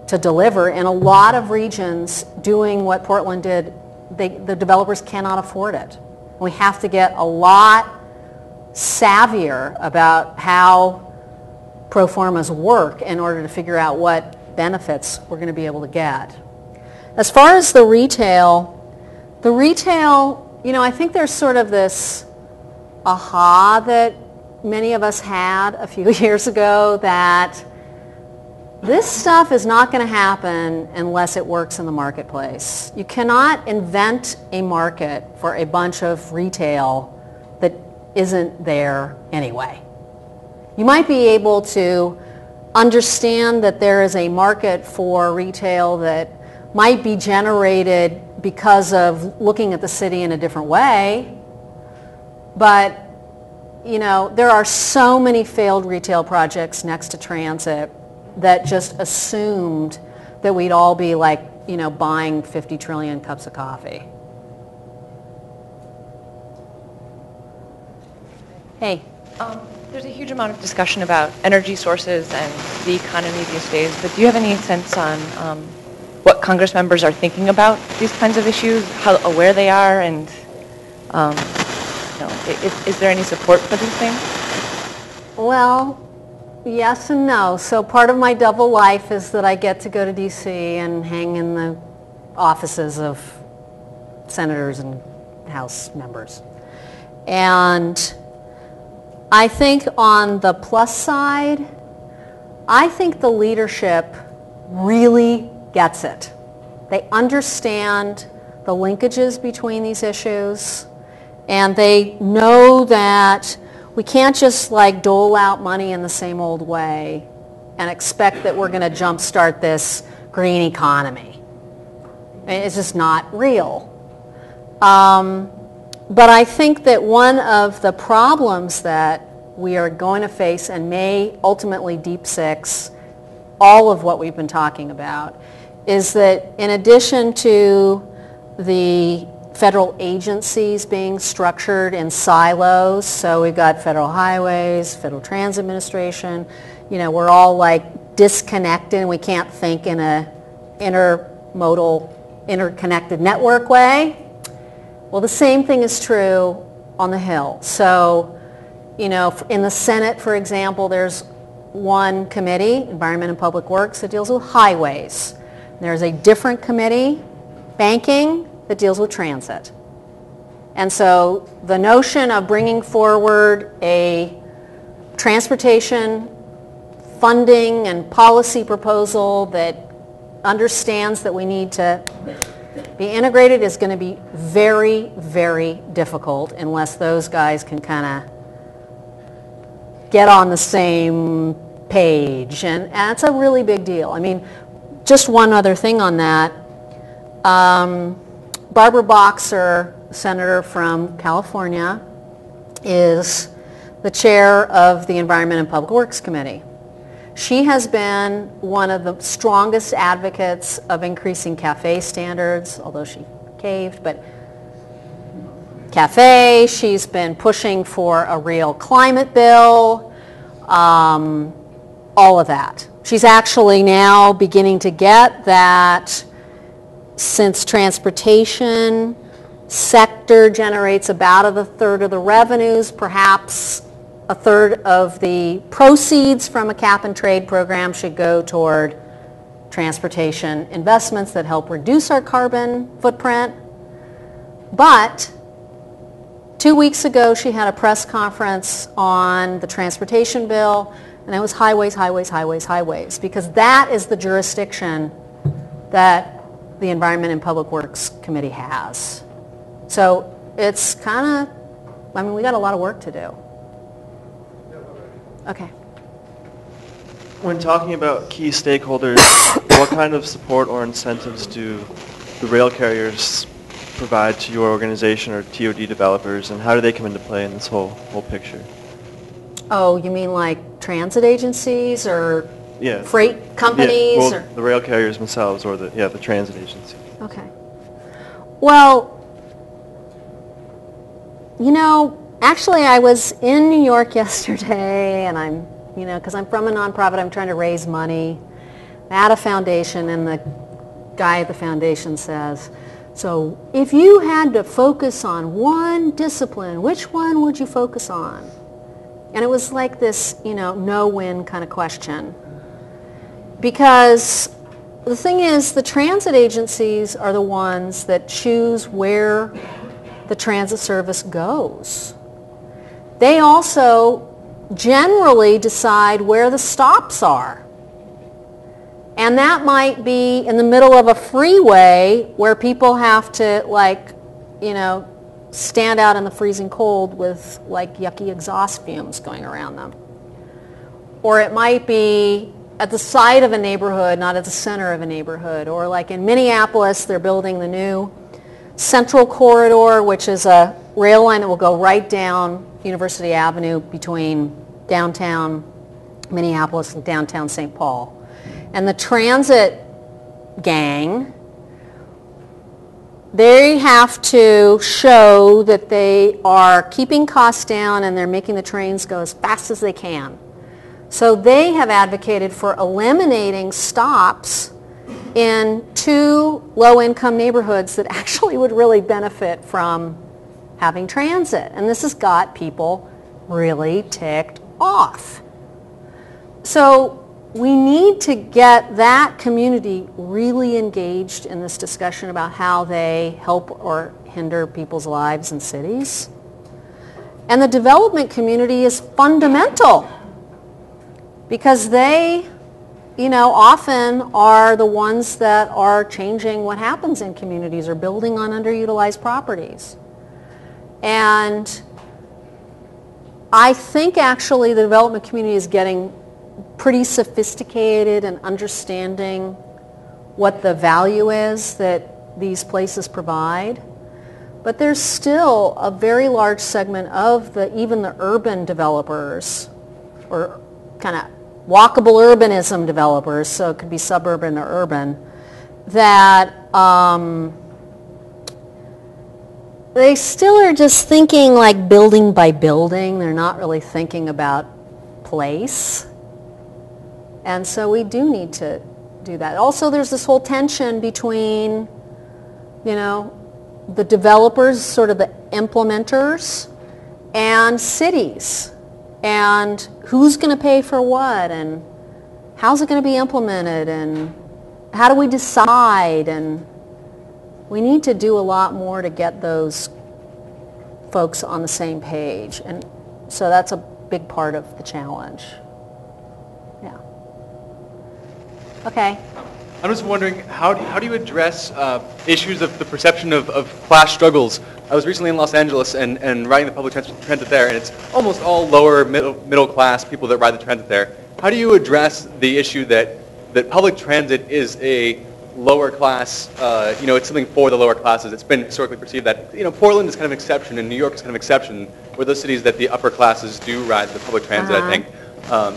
to deliver. In a lot of regions doing what Portland did, the developers cannot afford it. We have to get a lot savvier about how pro formas work in order to figure out what benefits we're going to be able to get. As far as the retail, you know, I think there's sort of this aha that many of us had a few years ago that this stuff is not going to happen unless it works in the marketplace. You cannot invent a market for a bunch of retail that isn't there anyway. You might be able to understand that there is a market for retail that might be generated because of looking at the city in a different way. But, you know, there are so many failed retail projects next to transit that just assumed that we'd all be like, you know, buying 50 trillion cups of coffee. Hey. There's a huge amount of discussion about energy sources and the economy these days, but do you have any sense on what Congress members are thinking about these kinds of issues, how aware they are, and you know, is there any support for these things? Well, yes and no. So part of my double life is that I get to go to D.C. and hang in the offices of senators and House members. And I think on the plus side, I think the leadership really gets it. They understand the linkages between these issues, and they know that we can't just like dole out money in the same old way and expect that we're going to jumpstart this green economy. I mean, it's just not real. But I think that one of the problems that we are going to face and may ultimately deep six all of what we've been talking about is that in addition to the federal agencies being structured in silos, so we've got federal highways, Federal Transit Administration, you know, we're all like disconnected and we can't think in a intermodal, interconnected network way. Well, the same thing is true on the Hill. So, you know, in the Senate, for example, there's one committee, Environment and Public Works, that deals with highways. There's a different committee, banking, that deals with transit. And so the notion of bringing forward a transportation funding and policy proposal that understands that we need to be integrated is going to be very, very difficult unless those guys can kind of get on the same page. And that's a really big deal. I mean, just one other thing on that. Barbara Boxer, senator from California, is the chair of the Environment and Public Works Committee. She has been one of the strongest advocates of increasing CAFE standards, although she caved, but CAFE, she's been pushing for a real climate bill, all of that. She's actually now beginning to get that since transportation sector generates about a third of the revenues, perhaps a third of the proceeds from a cap and trade program should go toward transportation investments that help reduce our carbon footprint. But 2 weeks ago, she had a press conference on the transportation bill, and it was highways, highways, highways, highways, because that is the jurisdiction that the Environment and Public Works Committee has. So it's kind of, I mean, we got a lot of work to do. Okay. When talking about key stakeholders, what kind of support or incentives do the rail carriers provide to your organization or TOD developers, and how do they come into play in this whole picture? Oh, you mean like transit agencies or Yeah. freight companies? Yeah, well, or? the rail carriers themselves or the transit agency. Okay. Well, you know, actually I was in New York yesterday, and I'm, you know, because I'm from a nonprofit, I'm trying to raise money at a foundation, and the guy at the foundation says, so if you had to focus on one discipline, which one would you focus on? And it was like this, you know, no-win kind of question. Because the thing is, the transit agencies are the ones that choose where the transit service goes. They also generally decide where the stops are. And that might be in the middle of a freeway where people have to, like, you know, stand out in the freezing cold with like yucky exhaust fumes going around them. Or it might be at the side of a neighborhood, not at the center of a neighborhood. Or like in Minneapolis, they're building the new Central Corridor, which is a rail line that will go right down University Avenue between downtown Minneapolis and downtown St. Paul. And the transit gang, they have to show that they are keeping costs down and they're making the trains go as fast as they can. So they have advocated for eliminating stops in 2 low-income neighborhoods that actually would really benefit from having transit. And this has got people really ticked off. So we need to get that community really engaged in this discussion about how they help or hinder people's lives in cities. And the development community is fundamental because they, often are the ones that are changing what happens in communities or building on underutilized properties. And I think actually the development community is getting pretty sophisticated and understanding what the value is that these places provide. But there's still a very large segment of even the urban developers, or kind of walkable urbanism developers, so it could be suburban or urban, that they still are just thinking like building by building. They're not really thinking about place. And so we do need to do that. Also, there's this whole tension between, the developers, sort of the implementers, and cities. And who's going to pay for what, and how's it going to be implemented, and how do we decide? And we need to do a lot more to get those folks on the same page. And so that's a big part of the challenge. Yeah. Okay. I'm just wondering, how do you address issues of the perception of class struggles? I was recently in Los Angeles and riding the public transit there, and it's almost all lower middle class people that ride the transit there. How do you address the issue that public transit is a lower class, it's something for the lower classes? It's been historically perceived that, Portland is kind of an exception and New York is kind of an exception, where those cities that the upper classes do ride the public transit, I think.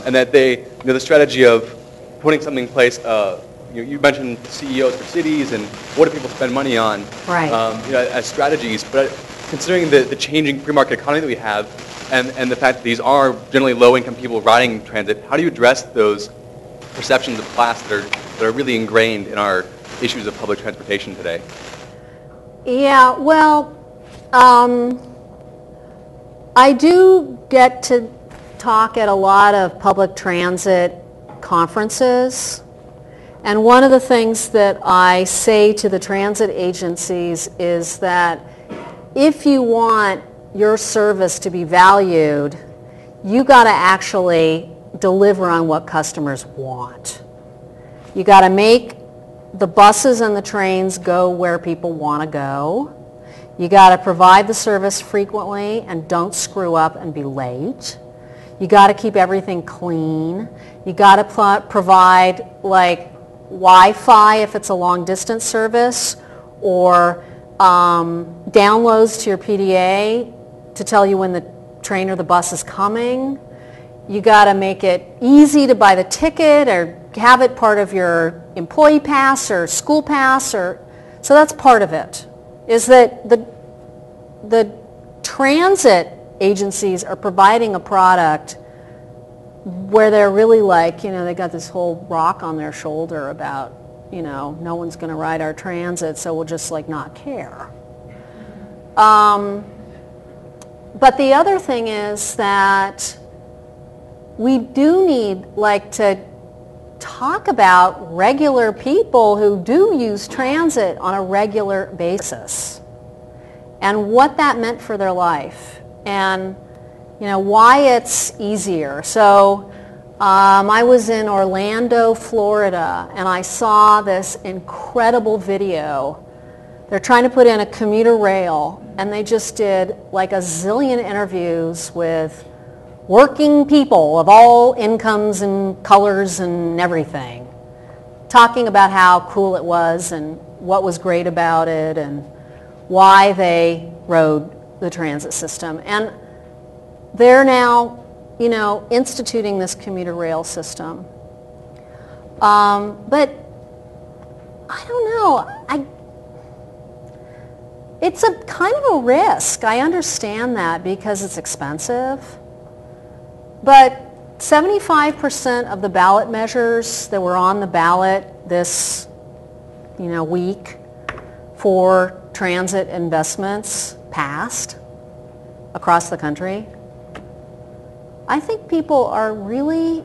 And that the strategy of putting something in place, you mentioned CEOs for cities and what do people spend money on, right. As strategies. But considering the changing free-market economy that we have, and the fact that these are generally low-income people riding transit, how do you address those perceptions of class that are really ingrained in our issues of public transportation today? Yeah, well, I do get to talk at a lot of public transit conferences. And one of the things that I say to the transit agencies is that if you want your service to be valued, you got to actually deliver on what customers want. You got to make the buses and the trains go where people want to go. You got to provide the service frequently and don't screw up and be late. You got to keep everything clean. You got to provide like Wi-Fi if it's a long distance service, or downloads to your PDA to tell you when the train or the bus is coming. You got to make it easy to buy the ticket or have it part of your employee pass or school pass, so that's part of it. Is that the transit agencies are providing a product where they're really like, they got this whole rock on their shoulder about, no one's going to ride our transit, so we'll just like not care. But the other thing is that we do need to talk about regular people who do use transit on a regular basis and what that meant for their life and why it's easier. So I was in Orlando, Florida, and I saw this incredible video. They're trying to put in a commuter rail, and they just did like a zillion interviews with working people of all incomes and colors and everything, talking about how cool it was and what was great about it and why they rode the transit system. And they're now, instituting this commuter rail system. But I don't know. It's a kind of a risk. I understand that because it's expensive. But 75% of the ballot measures that were on the ballot this, week for transit investments passed across the country. I think people are really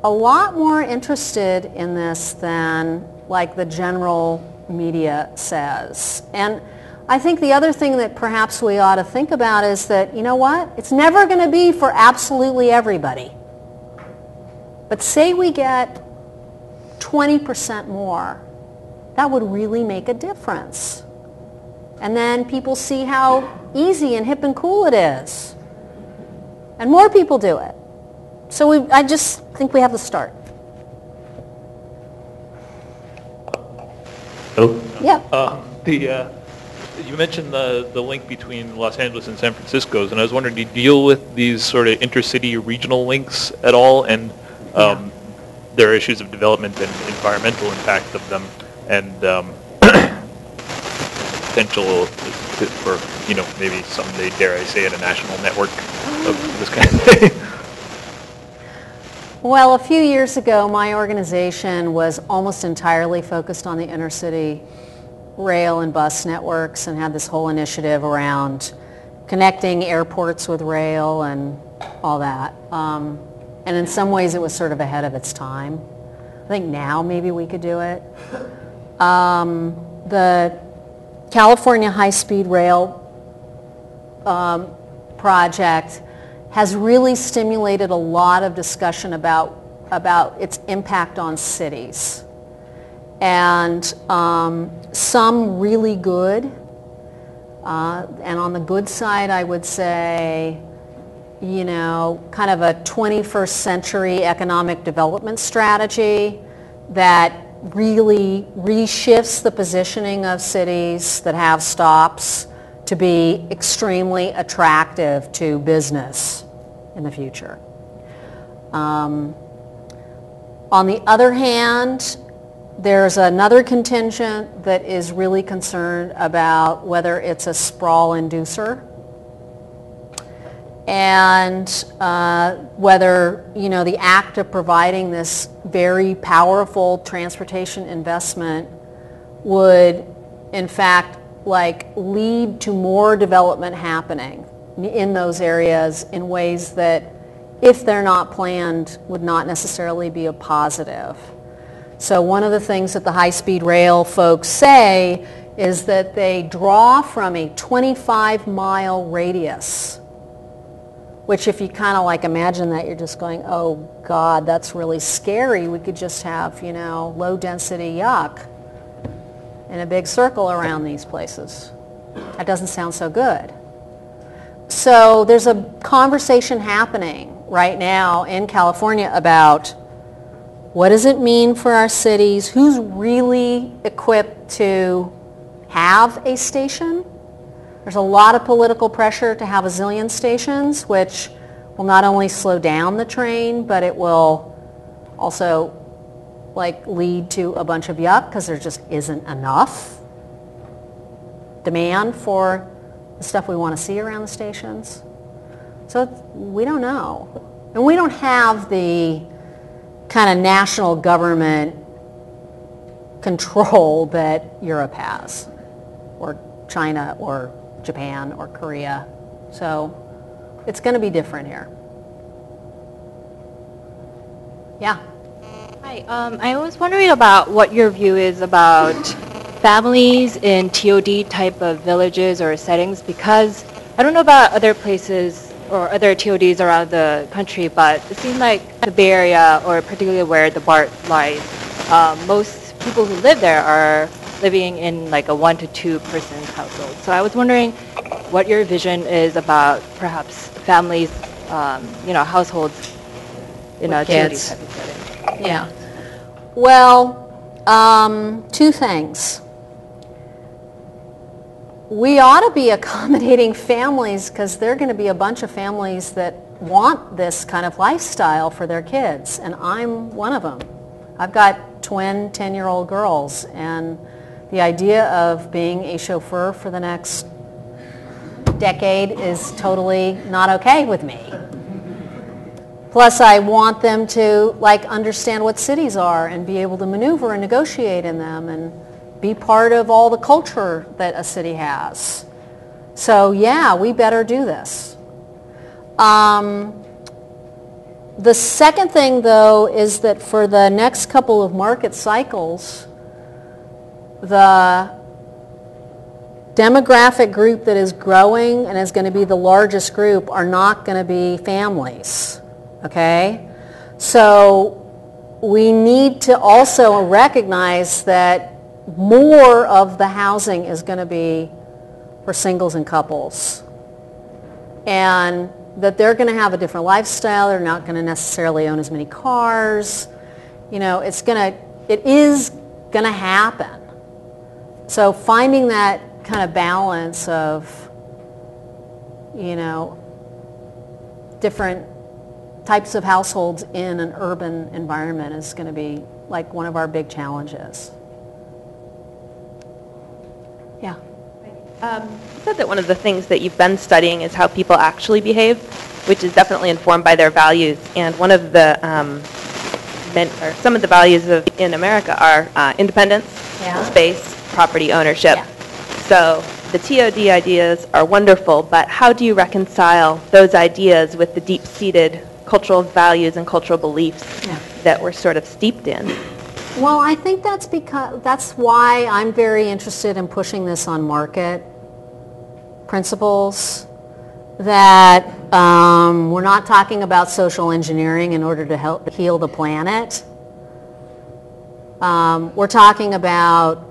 a lot more interested in this than like the general media says. And I think the other thing that perhaps we ought to think about is that, you know what? It's never going to be for absolutely everybody. But say we get 20% more, that would really make a difference. And then people see how easy and hip and cool it is. And more people do it. So I just think we have to start. Hello? Yeah. You mentioned the link between Los Angeles and San Francisco, and I was wondering, do you deal with these sort of intercity regional links at all? And there are issues of development and environmental impact of them, and potential for, maybe someday, dare I say it, a national network of this kind of thing. Well, a few years ago, my organization was almost entirely focused on the intercity rail and bus networks and had this whole initiative around connecting airports with rail and all that. And in some ways, it was sort of ahead of its time. I think now maybe we could do it. The California high-speed rail project has really stimulated a lot of discussion about its impact on cities. And some really good. And on the good side, I would say, kind of a 21st century economic development strategy that really reshifts the positioning of cities that have stops to be extremely attractive to business in the future. On the other hand, there's another contingent that is really concerned about whether it's a sprawl inducer and whether, the act of providing this very powerful transportation investment would, in fact, lead to more development happening in those areas in ways that, if they're not planned, would not necessarily be a positive. So one of the things that the high-speed rail folks say is that they draw from a 25-mile radius, which if you kind of imagine that, you're just going, oh God, that's really scary. We could just have, low-density yuck in a big circle around these places. That doesn't sound so good. So there's a conversation happening right now in California about what does it mean for our cities? Who's really equipped to have a station? There's a lot of political pressure to have a zillion stations, which will not only slow down the train, but it will also lead to a bunch of yuck because there just isn't enough demand for the stuff we want to see around the stations. So we don't know. And we don't have the kind of national government control that Europe has, or China, or Japan, or Korea. So it's going to be different here. Yeah. Hi, I was wondering about what your view is about families in TOD type of villages or settings, because I don't know about other places or other TODs around the country, but it seems like the Bay Area, or particularly where the BART lies, most people who live there are living in a 1 to 2 person household. So I was wondering what your vision is about perhaps families households in With a TOD kids. type of setting? Yeah. Well, two things. We ought to be accommodating families because there are going to be a bunch of families that want this kind of lifestyle for their kids, and I'm one of them. I've got twin 10-year-old girls, and the idea of being a chauffeur for the next decade is totally not okay with me. Plus, I want them to understand what cities are and be able to maneuver and negotiate in them and be part of all the culture that a city has. So yeah, we better do this. The second thing, though, is that for the next couple of market cycles, the demographic group that is growing and is going to be the largest group are not going to be families. Okay? So we need to also recognize that more of the housing is going to be for singles and couples. And that they're going to have a different lifestyle. They're not going to necessarily own as many cars. It is going to happen. So finding that kind of balance of, different types of households in an urban environment is going to be one of our big challenges. Yeah. You said that one of the things that you've been studying is how people actually behave, which is definitely informed by their values. And one of the some of the values in America are independence, space, property ownership. Yeah. So the TOD ideas are wonderful, but how do you reconcile those ideas with the deep-seated cultural values and cultural beliefs that we're sort of steeped in? Well, I think that's why I'm very interested in pushing this on market principles, that we're not talking about social engineering in order to help heal the planet. We're talking about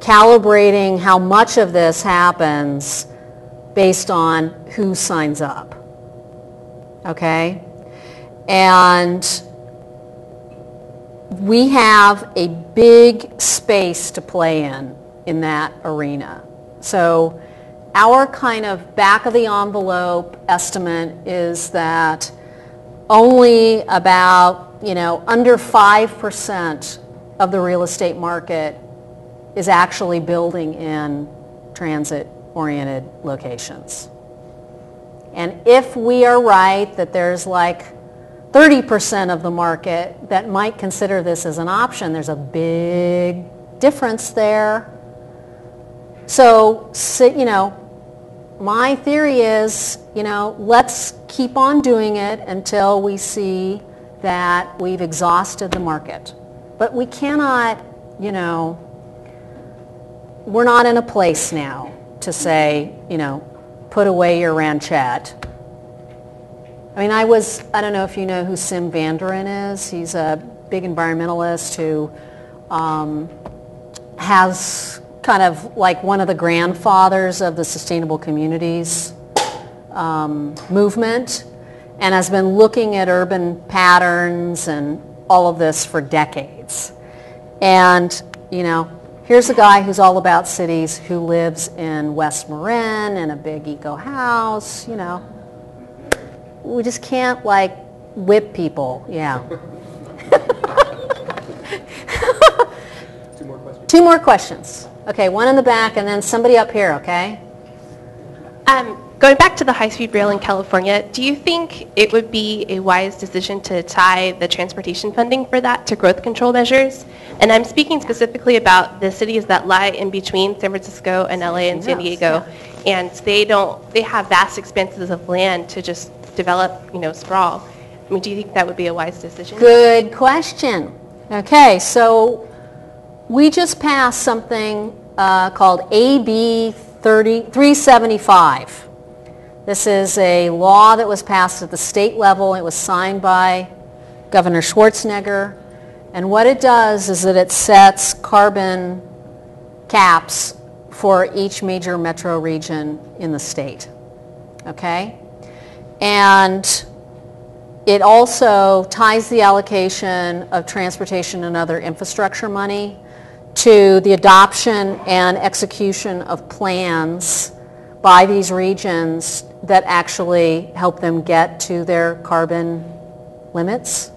calibrating how much of this happens based on who signs up. Okay? And we have a big space to play in that arena. So our kind of back of the envelope estimate is that only about, under 5% of the real estate market is actually building in transit-oriented locations. And if we are right that there's 30% of the market that might consider this as an option, there's a big difference there. So, my theory is, let's keep on doing it until we see that we've exhausted the market. But we cannot, we're not in a place now to say, put away your ranchette. I mean, I don't know if you know who Sim Vanderen is. He's a big environmentalist who has kind of one of the grandfathers of the sustainable communities movement, and has been looking at urban patterns and all of this for decades. And, here's a guy who's all about cities who lives in West Marin in a big eco house, We just can't whip people, yeah. Two more questions. Okay, one in the back and then somebody up here, okay? Going back to the high-speed rail in California, do you think it would be a wise decision to tie the transportation funding for that to growth control measures? And I'm speaking specifically about the cities that lie in between San Francisco and LA and San Diego, and they have vast expanses of land to just develop, sprawl. I mean, do you think that would be a wise decision? Good question. Okay, so we just passed something called AB 375. This is a law that was passed at the state level. It was signed by Governor Schwarzenegger. And what it does is that it sets carbon caps for each major metro region in the state. Okay? And it also ties the allocation of transportation and other infrastructure money to the adoption and execution of plans by these regions that actually help them get to their carbon limits.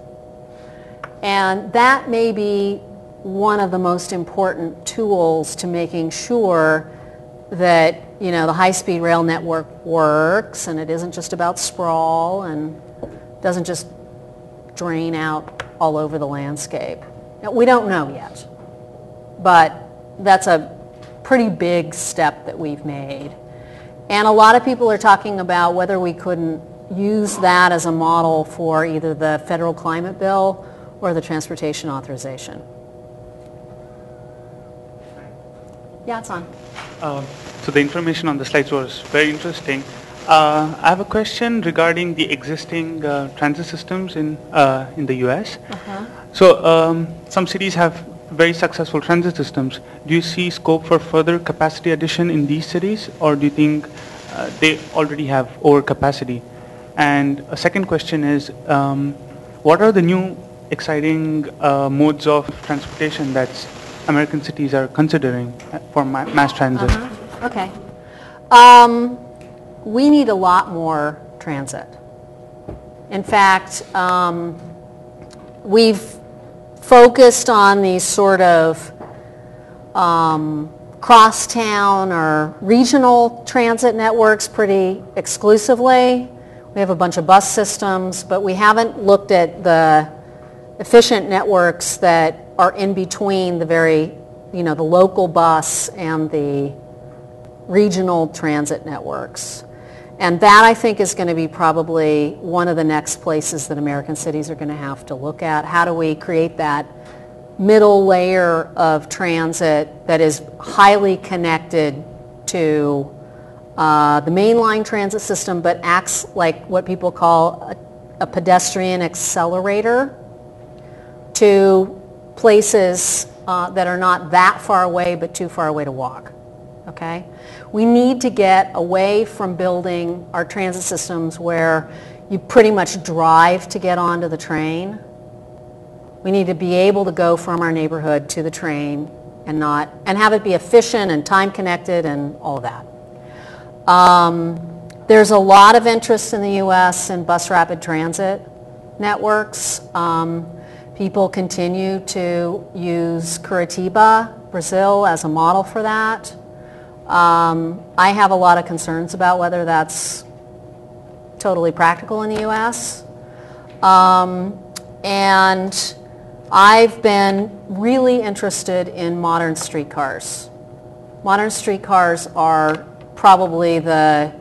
And that may be one of the most important tools to making sure that, you know, the high-speed rail network works, and it isn't just about sprawl and doesn't just drain out all over the landscape. Now, we don't know yet, but that's a pretty big step that we've made. And a lot of people are talking about whether we couldn't use that as a model for either the federal climate bill or the transportation authorization. Yeah, it's on. So the information on the slides was very interesting. I have a question regarding the existing transit systems in the US. So some cities have very successful transit systems. Do you see scope for further capacity addition in these cities, or do you think they already have overcapacity? And a second question is, what are the new exciting modes of transportation that American cities are considering for mass transit? Okay. We need a lot more transit. In fact, we've focused on these sort of crosstown or regional transit networks pretty exclusively. We have a bunch of bus systems, but we haven't looked at the efficient networks that are in between the very, you know, the local bus and the regional transit networks. And that, I think, is going to be probably one of the next places that American cities are going to have to look at. How do we create that middle layer of transit that is highly connected to the mainline transit system, but acts like what people call a pedestrian accelerator to places that are not that far away but too far away to walk. Okay? We need to get away from building our transit systems where you pretty much drive to get onto the train. We need to be able to go from our neighborhood to the train and have it be efficient and time connected and all of that. There's a lot of interest in the U.S. in bus rapid transit networks. People continue to use Curitiba, Brazil, as a model for that. I have a lot of concerns about whether that's totally practical in the U.S. And I've been really interested in modern streetcars. Modern streetcars are probably they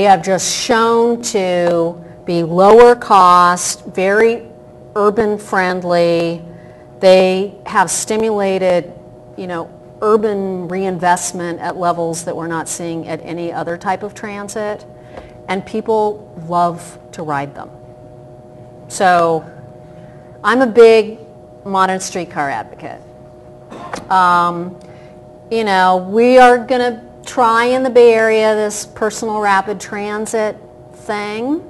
have just shown to be lower cost, very urban friendly. They have stimulated, you know, urban reinvestment at levels that we're not seeing at any other type of transit, and people love to ride them. So I'm a big modern streetcar advocate. You know, we are going to try in the Bay Area this personal rapid transit thing.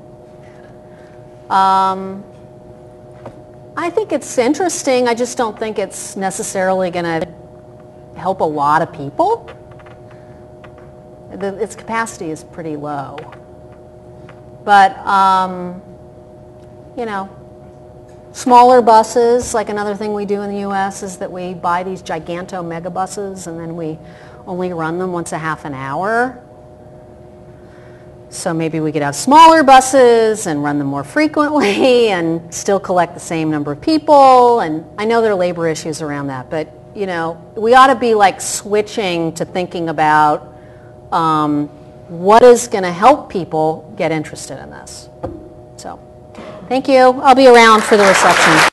I think it's interesting. I just don't think it's necessarily going to help a lot of people. Its capacity is pretty low. But, you know, smaller buses, like another thing we do in the U.S. is that we buy these giganto megabuses and then we only run them once a half an hour. So maybe we could have smaller buses and run them more frequently and still collect the same number of people. And I know there are labor issues around that, but you know, we ought to be like switching to thinking about what is going to help people get interested in this. So, thank you. I'll be around for the reception.